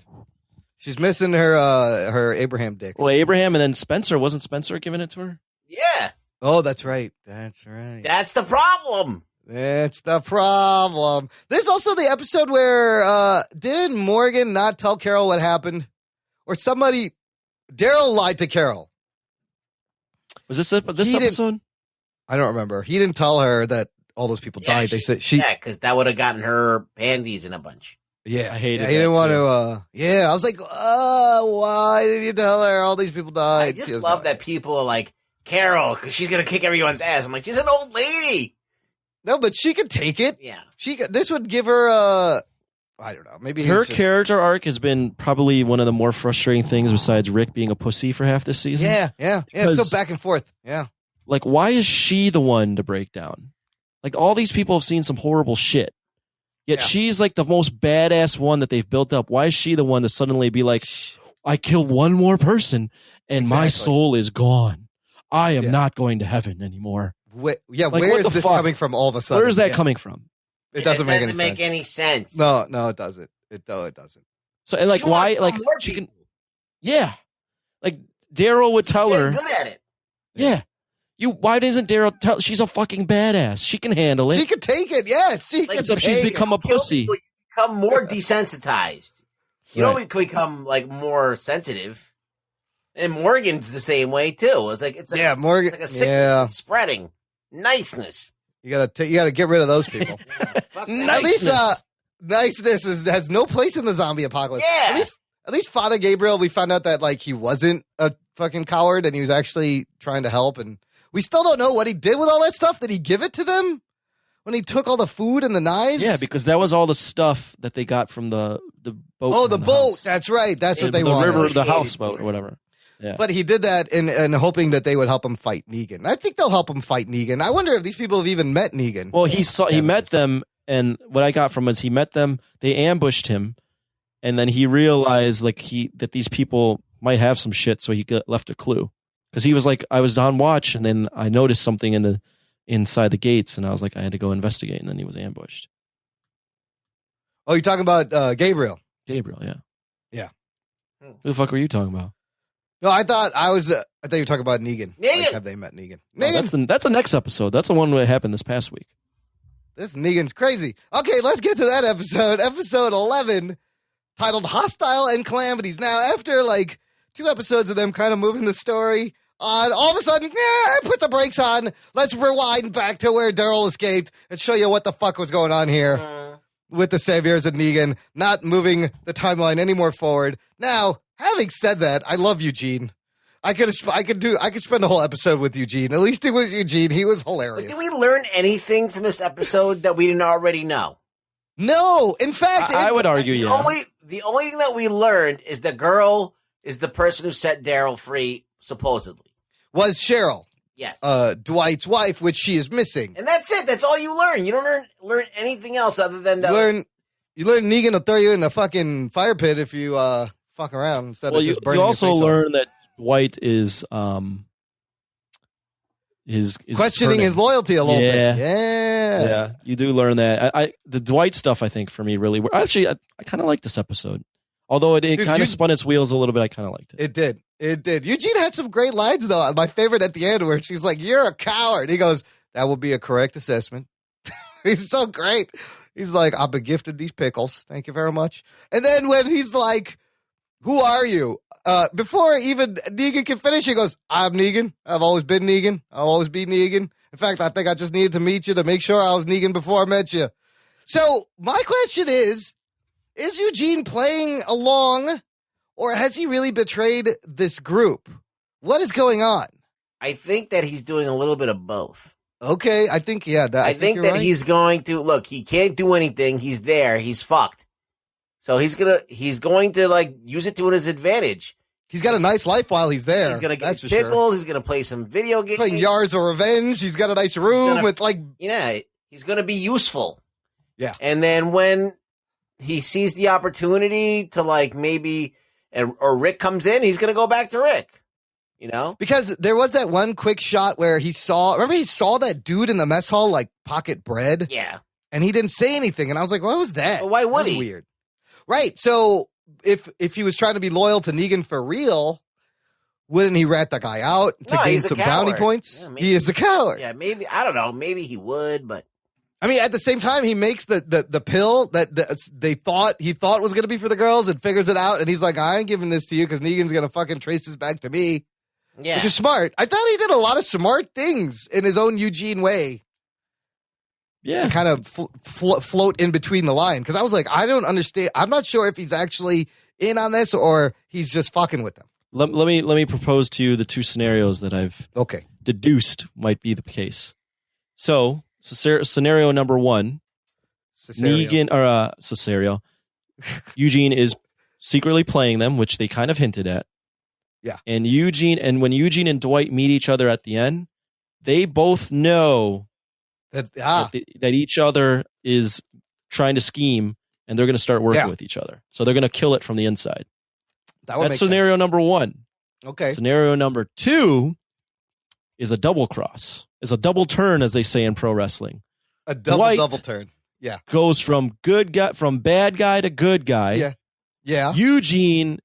She's missing her Abraham dick. Well, Abraham and then Spencer. Wasn't Spencer giving it to her? Yeah. Oh, that's right. That's right. That's the problem. That's the problem. There's also the episode where didn't Morgan not tell Carol what happened, or Daryl lied to Carol. Was this episode? I don't remember. He didn't tell her that all those people died. They said because that would have gotten her panties in a bunch. Yeah, I hated. He didn't want to. I was like, why did you tell her all these people died? I just love that people are like Carol because she's gonna kick everyone's ass. I'm like, she's an old lady. No, but she could take it. Yeah, this would give her I don't know. Maybe her character arc has been probably one of the more frustrating things besides Rick being a pussy for half this season. Yeah. It's so back and forth. Yeah. Like, why is she the one to break down? Like, all these people have seen some horrible shit. Yet she's like the most badass one that they've built up. Why is she the one to suddenly be like, I killed one more person and my soul is gone. I am not going to heaven anymore. Where is this coming from all of a sudden? Where is that coming from? It doesn't make any sense. No, it doesn't. It doesn't. So, and like, why? Like, she can. Yeah. Like, Daryl would tell her. Good at it. Yeah. Why doesn't Daryl tell? She's a fucking badass. She can handle it. She can take it. Yes, she can. Except she's become a pussy. You become more desensitized. You don't become like more sensitive. And Morgan's the same way too. It's like Morgan. It's like a sickness spreading. Niceness. You gotta get rid of those people. At least niceness has no place in the zombie apocalypse. Yeah. At least Father Gabriel, we found out that like he wasn't a fucking coward and he was actually trying to help. And we still don't know what he did with all that stuff. Did he give it to them when he took all the food and the knives? Yeah, because that was all the stuff that they got from the boat. Oh, the boat. House. That's right. That's what they wanted. The river, the houseboat, or whatever. Yeah. But he did that in hoping that they would help him fight Negan. I think they'll help him fight Negan. I wonder if these people have even met Negan. Well, he met them, and what I got from was he met them. They ambushed him, and then he realized that these people might have some shit, so he left a clue. Because he was like, I was on watch, and then I noticed something inside the gates, and I was like, I had to go investigate, and then he was ambushed. Oh, you're talking about Gabriel? Gabriel, yeah. Yeah. Who the fuck were you talking about? No, I thought you were talking about Negan. Negan. Like, have they met Negan? No, that's the next episode. That's the one that happened this past week. This Negan's crazy. Okay, let's get to that episode. Episode 11, titled Hostile and Calamities. Now, after like 2 episodes of them kind of moving the story on, all of a sudden, put the brakes on. Let's rewind back to where Daryl escaped and show you what the fuck was going on here with the Saviors and Negan, not moving the timeline any more forward. Now, having said that, I love Eugene. I could spend a whole episode with Eugene. At least it was Eugene. He was hilarious. Did we learn anything from this episode that we didn't already know? No. In fact, I would argue, The only thing that we learned is the girl is the person who set Daryl free, supposedly. Was Cheryl. Yes. Dwight's wife, which she is missing. And that's it. That's all you learn. You don't learn anything else other than that. You learn Negan will throw you in the fucking fire pit if you fuck around instead of just burning you also your face learn off. that Dwight is questioning his loyalty a little bit. Yeah, you do learn that. The Dwight stuff, I think, for me, really. Actually, I kind of liked this episode. Although it kind of spun its wheels a little bit, I kind of liked it. It did. Eugene had some great lines, though. My favorite at the end where she's like, "You're a coward." He goes, "That would be a correct assessment." He's so great. He's like, "I've been gifted these pickles. Thank you very much." And then when he's like, "Who are you?" Before even Negan can finish, he goes, "I'm Negan. I've always been Negan. I'll always be Negan. In fact, I think I just needed to meet you to make sure I was Negan before I met you." So my question is Eugene playing along, or has he really betrayed this group? What is going on? I think that he's doing a little bit of both. Okay, I think I think that right. he's going to look. He can't do anything. He's there. He's fucked. So he's going to like use it to his advantage. He's got a nice life while he's there. He's gonna get That's pickles. Sure. He's gonna play some video games. Playing Yards of Revenge. He's got a nice room with like. Yeah, he's gonna be useful. Yeah, and then when he sees the opportunity to like maybe, or Rick comes in, he's gonna go back to Rick. You know, because there was that one quick shot where he saw that dude in the mess hall like pocket bread. Yeah. And he didn't say anything. And I was like, what was that? Well, why would he? Weird. Right. So if he was trying to be loyal to Negan for real, wouldn't he rat the guy out to gain some bounty points? Yeah, he is a coward. Yeah, maybe. I don't know. Maybe he would, but. I mean, at the same time, he makes the pill that he thought was going to be for the girls and figures it out. And he's like, I ain't giving this to you because Negan's going to fucking trace this back to me. Yeah. Which is smart. I thought he did a lot of smart things in his own Eugene way. Yeah. Kind of float in between the line. Because I was like, I don't understand. I'm not sure if he's actually in on this or he's just fucking with them. Let me propose to you the two scenarios that I've deduced might be the case. So scenario number one, Cesario. Eugene is secretly playing them, which they kind of hinted at. Yeah. And when Eugene and Dwight meet each other at the end, they both know that each other is trying to scheme and they're going to start working with each other. So they're going to kill it from the inside. That's scenario number one. Okay. Scenario number two is a double cross. Is a double turn, as they say in pro wrestling. A double turn. Yeah. Goes from bad guy to good guy. Yeah. Yeah. Eugene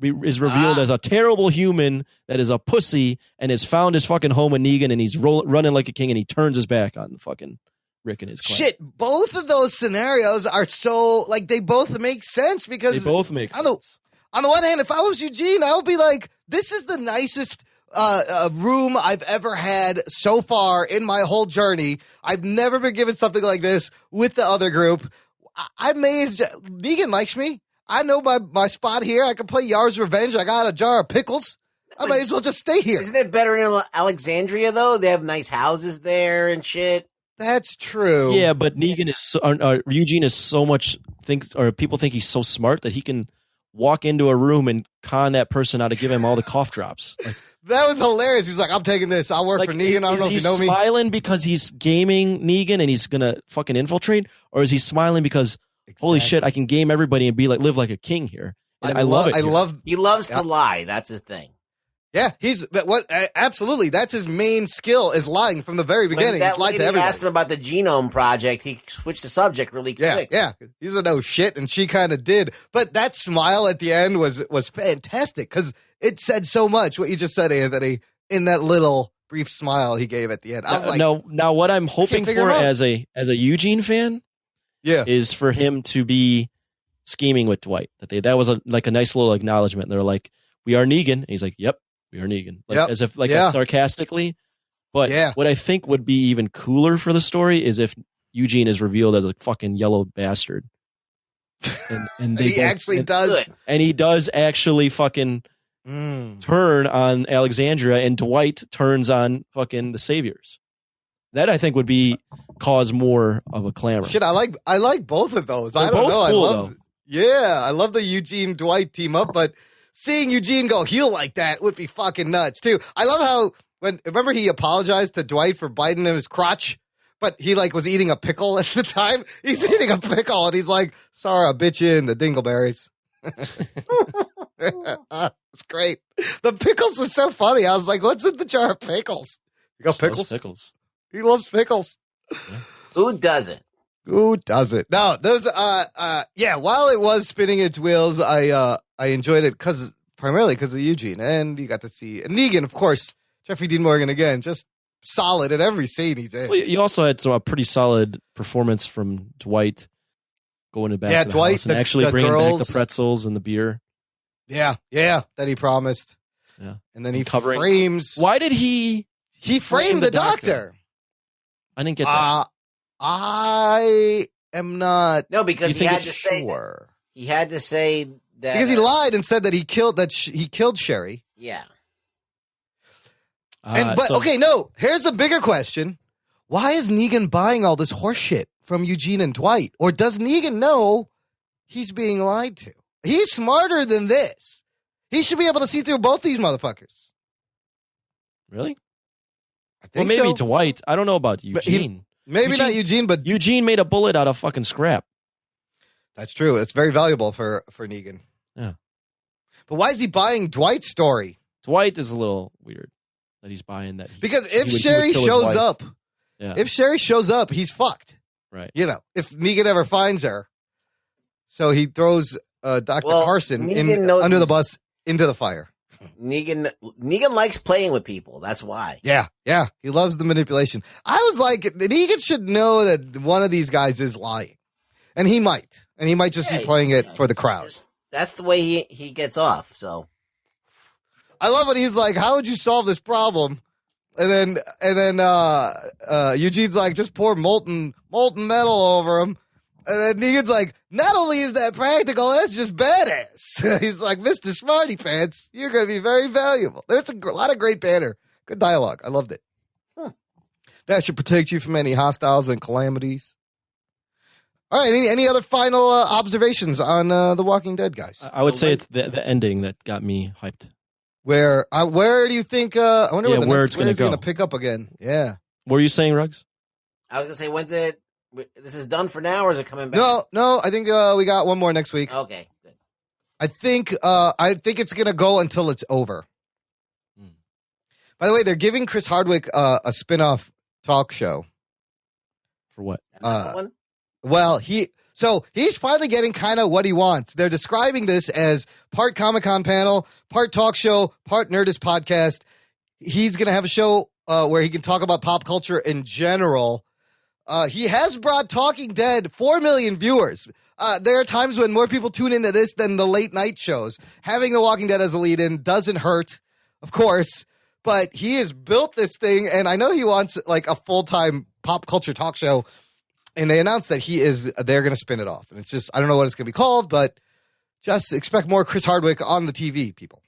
is revealed as a terrible human that is a pussy and has found his fucking home in Negan and he's running like a king and he turns his back on the fucking Rick and his clan. Shit, both of those scenarios are so, like, they both make sense because... They both make sense. On the one hand, if I was Eugene, I would be like, this is the nicest room I've ever had so far in my whole journey. I've never been given something like this with the other group. I'm amazed. Negan likes me. I know my spot here. I can play Yar's Revenge. I got a jar of pickles. I might as well just stay here. Isn't it better in Alexandria, though? They have nice houses there and shit. That's true. Yeah, but Negan is Eugene is so much people think he's so smart that he can walk into a room and con that person out to give him all the cough drops. Like, that was hilarious. He was like, I'm taking this. I'll work for Negan. I don't know if you know me. Is he smiling because he's gaming Negan and he's going to fucking infiltrate? Or is he smiling because, holy shit, I can game everybody and live like a king here? And I love it. He loves to lie. That's his thing. Yeah, absolutely. That's his main skill is lying from the very beginning. When that he's lied to lady everybody. asked him about the genome project, he switched the subject really quick. Yeah. He doesn't know shit, and she kind of did. But that smile at the end was fantastic because it said so much. What you just said, Anthony, in that little brief smile he gave at the end. I was like, now what I'm hoping for as a Eugene fan, is for him to be scheming with Dwight. That was a nice little acknowledgement. They're like, "We are Negan," and he's like, "Yep. We are Negan," as if sarcastically. But what I think would be even cooler for the story is if Eugene is revealed as a fucking yellow bastard, and he actually does, and he does actually fucking turn on Alexandria, and Dwight turns on fucking the Saviors. That I think would cause more of a clamor. Shit, I like both of those. They're I don't know. Cool, I love the Eugene Dwight team up, but seeing Eugene go heel like that would be fucking nuts too. I love how remember he apologized to Dwight for biting him his crotch, but he was eating a pickle at the time. He's eating a pickle and he's like, "Sorry, I bit you in the dingleberries." It's great. The pickles are so funny. I was like, "What's in the jar of pickles?" You got pickles? Pickles. He loves pickles. Yeah. Who doesn't? Who doesn't? No, those while it was spinning its wheels, I enjoyed it primarily because of Eugene, and you got to see Negan, of course. Jeffrey Dean Morgan again, just solid in every scene he's in. Well, you also had a pretty solid performance from Dwight going back to the Dwight, house and actually bringing girls. back the pretzels and the beer. Yeah, that he promised. Yeah, and then he frames. Why did he framed the doctor? I didn't get that. I am not. No, because he had to say. He had to say that because he lied and said that he killed Sherry. Yeah. Here's a bigger question: why is Negan buying all this horse shit from Eugene and Dwight? Or does Negan know he's being lied to? He's smarter than this. He should be able to see through both these motherfuckers. Really? I think maybe so. Dwight. I don't know about Eugene. Maybe not Eugene, but Eugene made a bullet out of fucking scrap. That's true. It's very valuable for Negan. Yeah. But why is he buying Dwight's story? Dwight is a little weird that he's buying that. Because if Sherry shows up, he's fucked. Right. You know, if Negan ever finds her. So he throws Dr. Carson under the bus into the fire. Negan likes playing with people. That's why. Yeah. He loves the manipulation. I was like, Negan should know that one of these guys is lying. And he might. And he might just be playing it for the crowd. That's the way he gets off. So I love when he's like, how would you solve this problem? And then Eugene's like, just pour molten metal over him. And then Negan's like, not only is that practical, that's just badass. He's like, Mr. Smarty Pants, you're going to be very valuable. There's a lot of great banter. Good dialogue. I loved it. That should protect you from any hostiles and calamities. All right. Any other final observations on The Walking Dead, guys? I would say it's the ending that got me hyped. Where do you think? I wonder where it's going to go. Pick up again. Yeah. What are you saying, Ruggs? I was going to say, when's it? This is done for now, or is it coming back? No. I think we got one more next week. Okay, good. I think it's going to go until it's over. By the way, they're giving Chris Hardwick a spin-off talk show. For what? One? Well, he's finally getting kind of what he wants. They're describing this as part Comic-Con panel, part talk show, part Nerdist podcast. He's going to have a show where he can talk about pop culture in general. He has brought Talking Dead 4 million viewers. There are times when more people tune into this than the late night shows. Having The Walking Dead as a lead-in doesn't hurt, of course, but he has built this thing, and I know he wants like a full-time pop culture talk show. And they announced that they're going to spin it off. And it's just, I don't know what it's going to be called, but just expect more Chris Hardwick on the TV, people.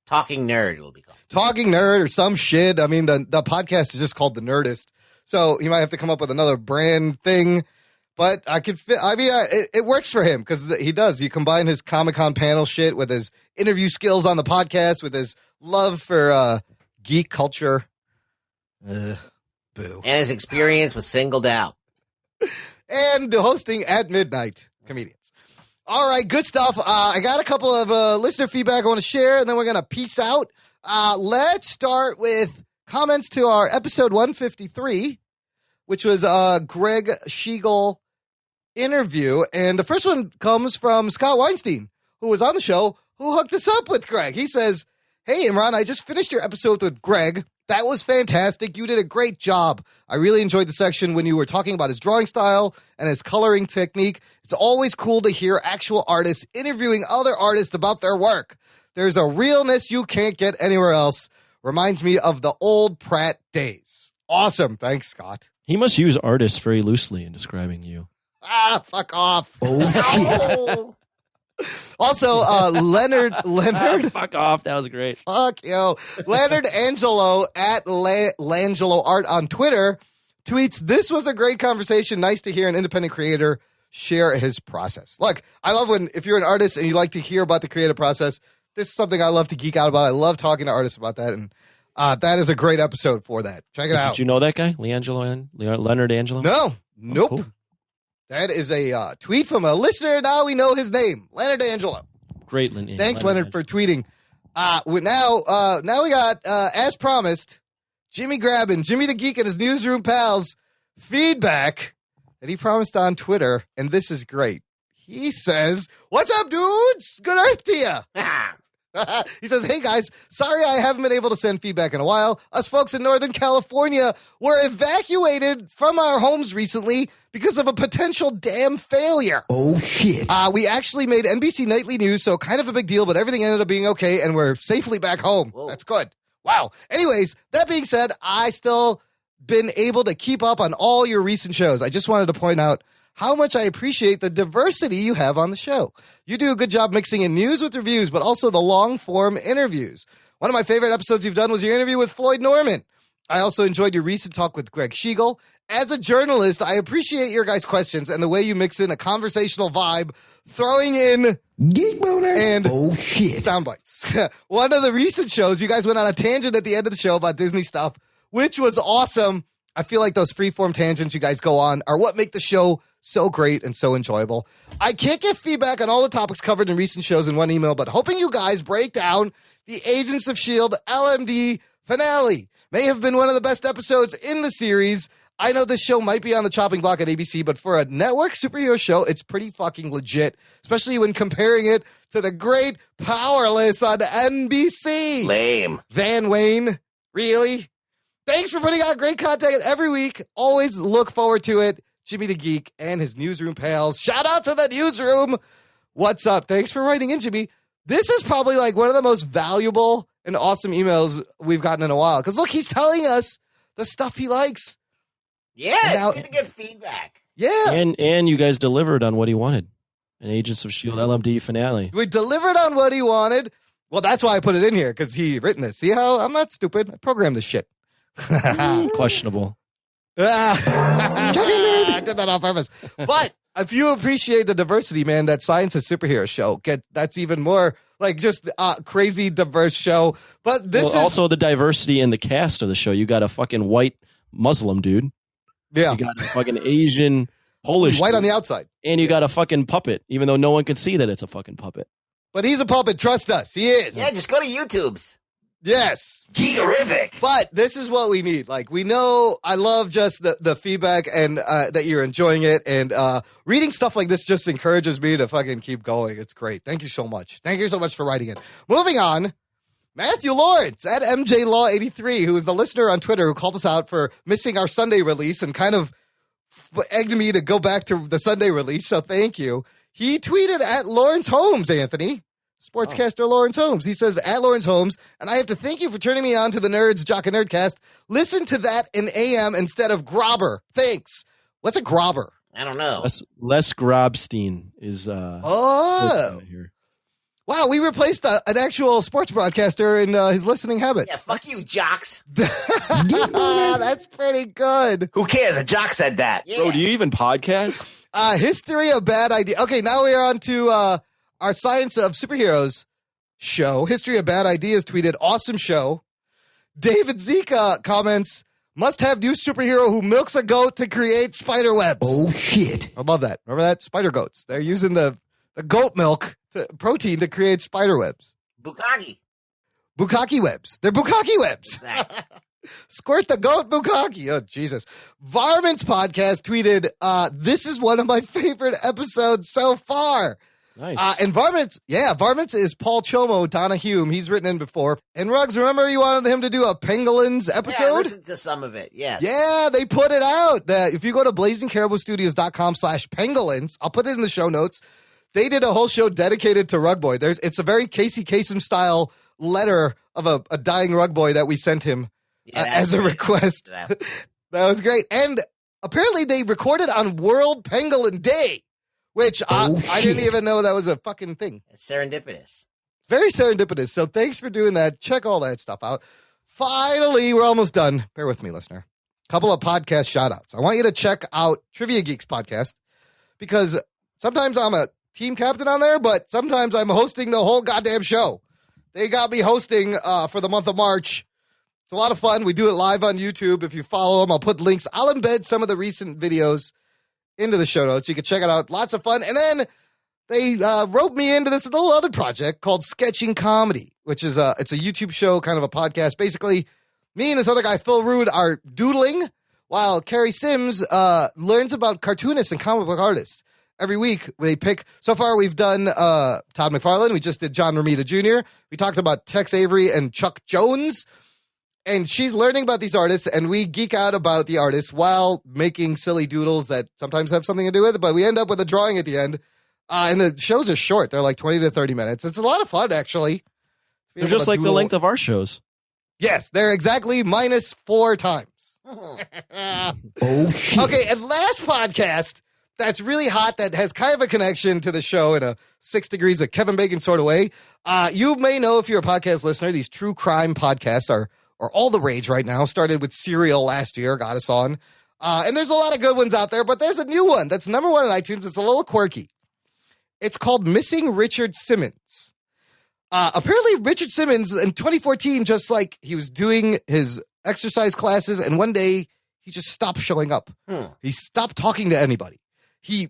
Talking Nerd it'll be called. Talking Nerd or some shit. I mean, the podcast is just called The Nerdist. So he might have to come up with another brand thing. But it works for him because he does. You combine his Comic-Con panel shit with his interview skills on the podcast, with his love for geek culture. Boo. And his experience was singled out. And hosting at midnight comedians. All right, good stuff. I got a couple of listener feedback I want to share, and then we're going to peace out. Let's start with comments to our episode 153, which was Greg Schiegel interview. And the first one comes from Scott Weinstein, who was on the show, who hooked us up with Greg. He says, "Hey, Imran, I just finished your episode with Greg. That was fantastic. You did a great job. I really enjoyed the section when you were talking about his drawing style and his coloring technique. It's always cool to hear actual artists interviewing other artists about their work. There's a realness you can't get anywhere else. Reminds me of the old Pratt days." Awesome. Thanks, Scott. He must use artists very loosely in describing you. Fuck off. Oh, shit. Also, Leonard. Fuck off. That was great. Fuck yo. Leonard Angelo at Langelo Art on Twitter tweets, "This was a great conversation. Nice to hear an independent creator share his process." Look, I love if you're an artist and you like to hear about the creative process, this is something I love to geek out about. I love talking to artists about that. And that is a great episode for that. Check it out. Did you know that guy? Leonard Angelo? No. Nope. Cool. That is a tweet from a listener. Now we know his name, Leonard Angelo. Great, Leonard. Thanks, Leonard, for tweeting. Now we got, as promised, Jimmy Grabbin, Jimmy the Geek and his newsroom pals, feedback that he promised on Twitter, and this is great. He says, "What's up, dudes? Good Earth to you." He says, "Hey, guys, sorry I haven't been able to send feedback in a while. Us folks in Northern California were evacuated from our homes recently because of a potential dam failure. Oh, shit. We actually made NBC Nightly News, so kind of a big deal, but everything ended up being okay, and we're safely back home." Whoa. That's good. Wow. Anyways, that being said, I still been able to keep up on all your recent shows. I just wanted to point out how much I appreciate the diversity you have on the show. You do a good job mixing in news with reviews, but also the long-form interviews. One of my favorite episodes you've done was your interview with Floyd Norman. I also enjoyed your recent talk with Greg Schiegel. As a journalist, I appreciate your guys' questions and the way you mix in a conversational vibe, throwing in Geek Boner and shit sound bites. One of the recent shows, you guys went on a tangent at the end of the show about Disney stuff, which was awesome. I feel like those freeform tangents you guys go on are what make the show so great and so enjoyable. I can't get feedback on all the topics covered in recent shows in one email, but hoping you guys break down the Agents of S.H.I.E.L.D. LMD finale. May have been one of the best episodes in the series. I know this show might be on the chopping block at ABC, but for a network superhero show, it's pretty fucking legit, especially when comparing it to the great Powerless on NBC. Lame. Van Wayne, really? Thanks for putting out great content every week. Always look forward to it. Jimmy the Geek and his newsroom pals. Shout out to the newsroom. What's up? Thanks for writing in, Jimmy. This is probably like one of the most valuable and awesome emails we've gotten in a while. Because look, he's telling us the stuff he likes. Yeah, it's good to get feedback. Yeah. And you guys delivered on what he wanted. An Agents of S.H.I.E.L.D. LMD finale. We delivered on what he wanted. Well, that's why I put it in here, because he written this. See how I'm not stupid? I programmed this shit. Questionable. I did that on purpose. But if you appreciate the diversity, man, that Science and Superhero show, that's even more like just a crazy diverse show. But this is also the diversity in the cast of the show. You got a fucking white Muslim dude. Yeah. You got a fucking Asian Polish white dude. on the outside. And you got a fucking puppet, even though no one can see that it's a fucking puppet. But he's a puppet. Trust us. He is. Yeah, just go to YouTube's. Yes. Geekerific. But this is what we need. Like, we know I love just the feedback and that you're enjoying it. And reading stuff like this just encourages me to fucking keep going. It's great. Thank you so much. Thank you so much for writing it. Moving on. Matthew Lawrence at MJLaw83, who is the listener on Twitter who called us out for missing our Sunday release and kind of egged me to go back to the Sunday release. So thank you. He tweeted at Lawrence Holmes, Anthony. Sportscaster Lawrence Holmes. He says, at Lawrence Holmes, and I have to thank you for turning me on to the Nerds, Jock and Nerdcast. Listen to that in AM instead of Grobber. Thanks. What's a Grobber? I don't know. Les Grobstein is here. Wow, we replaced an actual sports broadcaster in his listening habits. Yeah, fuck you, jocks. That's pretty good. Who cares? A jock said that. Yeah. Bro, do you even podcast? History of Bad Ideas. Okay, now we are on to our Science of Superheroes show. History of Bad Ideas tweeted, awesome show. David Zika comments, must have new superhero who milks a goat to create spider webs. Oh, shit. I love that. Remember that? Spider goats. They're using the goat milk protein to create spider webs. Bukkake webs. They're bukkake webs. Exactly. Squirt the goat bukkake. Oh, Jesus. Varmints podcast tweeted, this is one of my favorite episodes so far. Nice. And Varmints is Paul Chomo, Donna Hume. He's written in before. And Ruggs, remember you wanted him to do a Pangolins episode? Yeah, I listened to some of it, yes. Yeah, they put it out. If you go to blazingcariboustudios.com/pangolins, I'll put it in the show notes. They did a whole show dedicated to Rug Boy. It's a very Casey Kasem style letter of a dying Rug Boy that we sent him as a request. That was great. And apparently they recorded on World Pangolin Day, which I didn't even know that was a fucking thing. It's serendipitous. Very serendipitous. So thanks for doing that. Check all that stuff out. Finally, we're almost done. Bear with me, listener. Couple of podcast shout outs. I want you to check out Trivia Geeks podcast because sometimes I'm a team captain on there, but sometimes I'm hosting the whole goddamn show. They got me hosting for the month of March. It's a lot of fun. We do it live on YouTube. If you follow them, I'll put links. I'll embed some of the recent videos into the show notes. You can check it out. Lots of fun. And then they roped me into this little other project called Sketching Comedy, which is it's a YouTube show, kind of a podcast. Basically, me and this other guy, Phil Rude, are doodling while Carrie Sims learns about cartoonists and comic book artists. Every week, they pick. So far, we've done Todd McFarlane. We just did John Romita Jr. We talked about Tex Avery and Chuck Jones. And she's learning about these artists, and we geek out about the artists while making silly doodles that sometimes have something to do with it. But we end up with a drawing at the end. And the shows are short. They're like 20 to 30 minutes. It's a lot of fun, actually. They're just like the length of our shows. Yes, they're exactly minus 4 times. Oh, shit. Okay, and last podcast that's really hot that has kind of a connection to the show in a 6 Degrees of Kevin Bacon sort of way. You may know, if you're a podcast listener, these true crime podcasts are are all the rage right now. Started with S.H.I.E.L.D. last year, got us on. And there's a lot of good ones out there, but there's a new one that's number one on iTunes. It's a little quirky. It's called Missing Richard Simmons. Apparently, Richard Simmons in 2014, just like he was doing his exercise classes, and one day he just stopped showing up. He stopped talking to anybody. He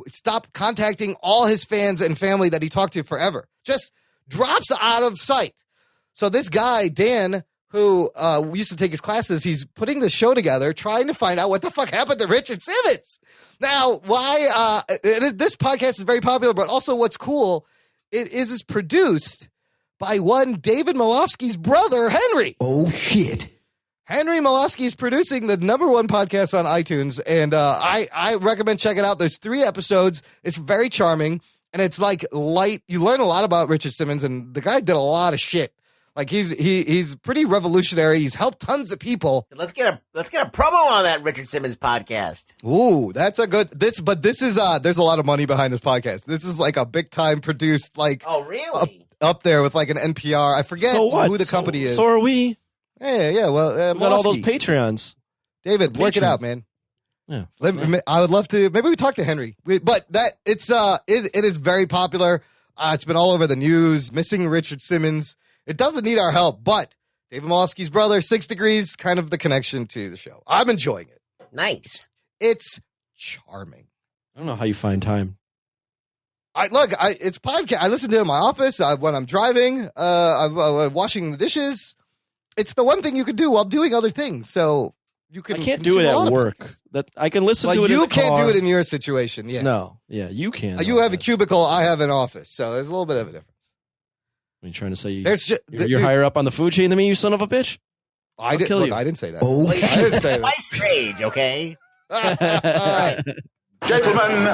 stopped contacting all his fans and family that he talked to forever. Just drops out of sight. So this guy, Dan, who used to take his classes, he's putting the show together, trying to find out what the fuck happened to Richard Simmons. Now, why? This podcast is very popular, but also what's cool, it is produced by one David Malofsky's brother, Henry. Oh, shit. Henry Malofsky is producing the number one podcast on iTunes, and I recommend checking it out. There's 3 episodes. It's very charming, and it's like light. You learn a lot about Richard Simmons, and the guy did a lot of shit. Like he's pretty revolutionary. He's helped tons of people. Let's get a promo on that Richard Simmons podcast. Ooh, that's a good But this is there's a lot of money behind this podcast. This is like a big time produced, like, oh really, up there with like an NPR. I forget who the company is. So are we. Yeah. Well, we got all those Patreons. David, work it out, man. Yeah, I would love to. Maybe we talk to Henry. But that it is very popular. It's been all over the news. Missing Richard Simmons. It doesn't need our help, but David Malofsky's brother, 6 Degrees, kind of the connection to the show. I'm enjoying it. Nice. It's charming. I don't know how you find time. It's podcast. I listen to it in my office when I'm driving. I'm washing the dishes. It's the one thing you can do while doing other things. So you can. I can't do it at work. That I can listen to it. You in the can't car. do it in your situation. Yeah. No. Yeah, you can. You have a cubicle. I have an office. So there's a little bit of a difference. Are you trying to say you're dude, higher up on the food chain than me, you son of a bitch? I didn't say that. Oh, I didn't say that. Twice rage, okay? Gentlemen,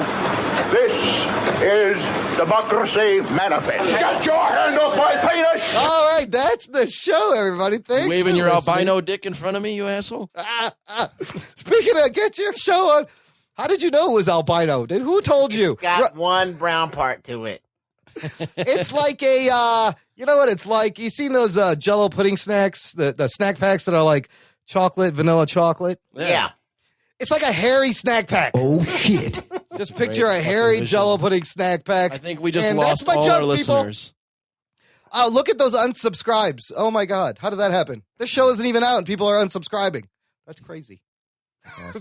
this is Democracy Manifest. Get your hand off my penis! All right, that's the show, everybody. Thanks. You waving for your listening. albino dick in front of me, you asshole? Speaking of, get your show on. How did you know it was albino? Who told you? It's got one brown part to it. It's like a, you know what it's like? You seen those Jell-O pudding snacks, the snack packs that are like chocolate, vanilla chocolate? Yeah. It's like a hairy snack pack. Oh, shit. Just picture a hairy Jell-O pudding snack pack. I think we just And lost that's my all joke, our listeners. Oh, look at those unsubscribes. Oh, my God. How did that happen? This show isn't even out and people are unsubscribing. That's crazy.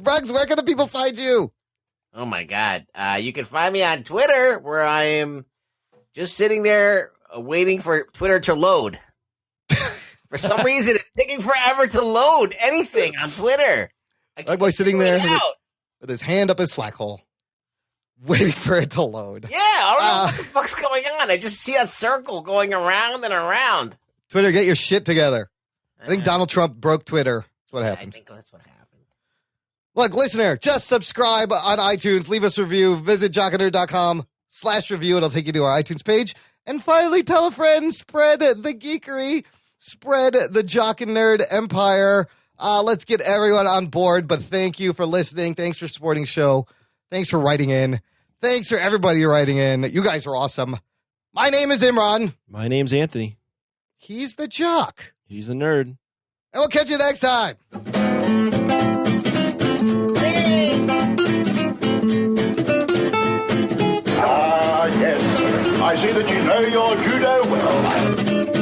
Bugs, where can the people find you? Oh, my God. You can find me on Twitter, where I am just sitting there waiting for Twitter to load. For some reason, it's taking forever to load anything on Twitter. Like boy sitting there with his hand up his slack hole, waiting for it to load. Yeah, I don't know what the fuck's going on. I just see a circle going around and around. Twitter, get your shit together. I think Donald Trump broke Twitter. That's what happened. I think that's what happened. Look, listener, just subscribe on iTunes. Leave us a review. Visit jockandnerd.com/review. It'll take you to our iTunes page. And finally, tell a friend. Spread the geekery. Spread the Jock and Nerd empire. Let's get everyone on board. But thank you for listening. Thanks for supporting the show. Thanks for writing in. Thanks for everybody writing in. You guys are awesome. My name is Imran. My name's Anthony. He's the Jock. He's the nerd. And we'll catch you next time. Ah, yes. I see that you know your judo well.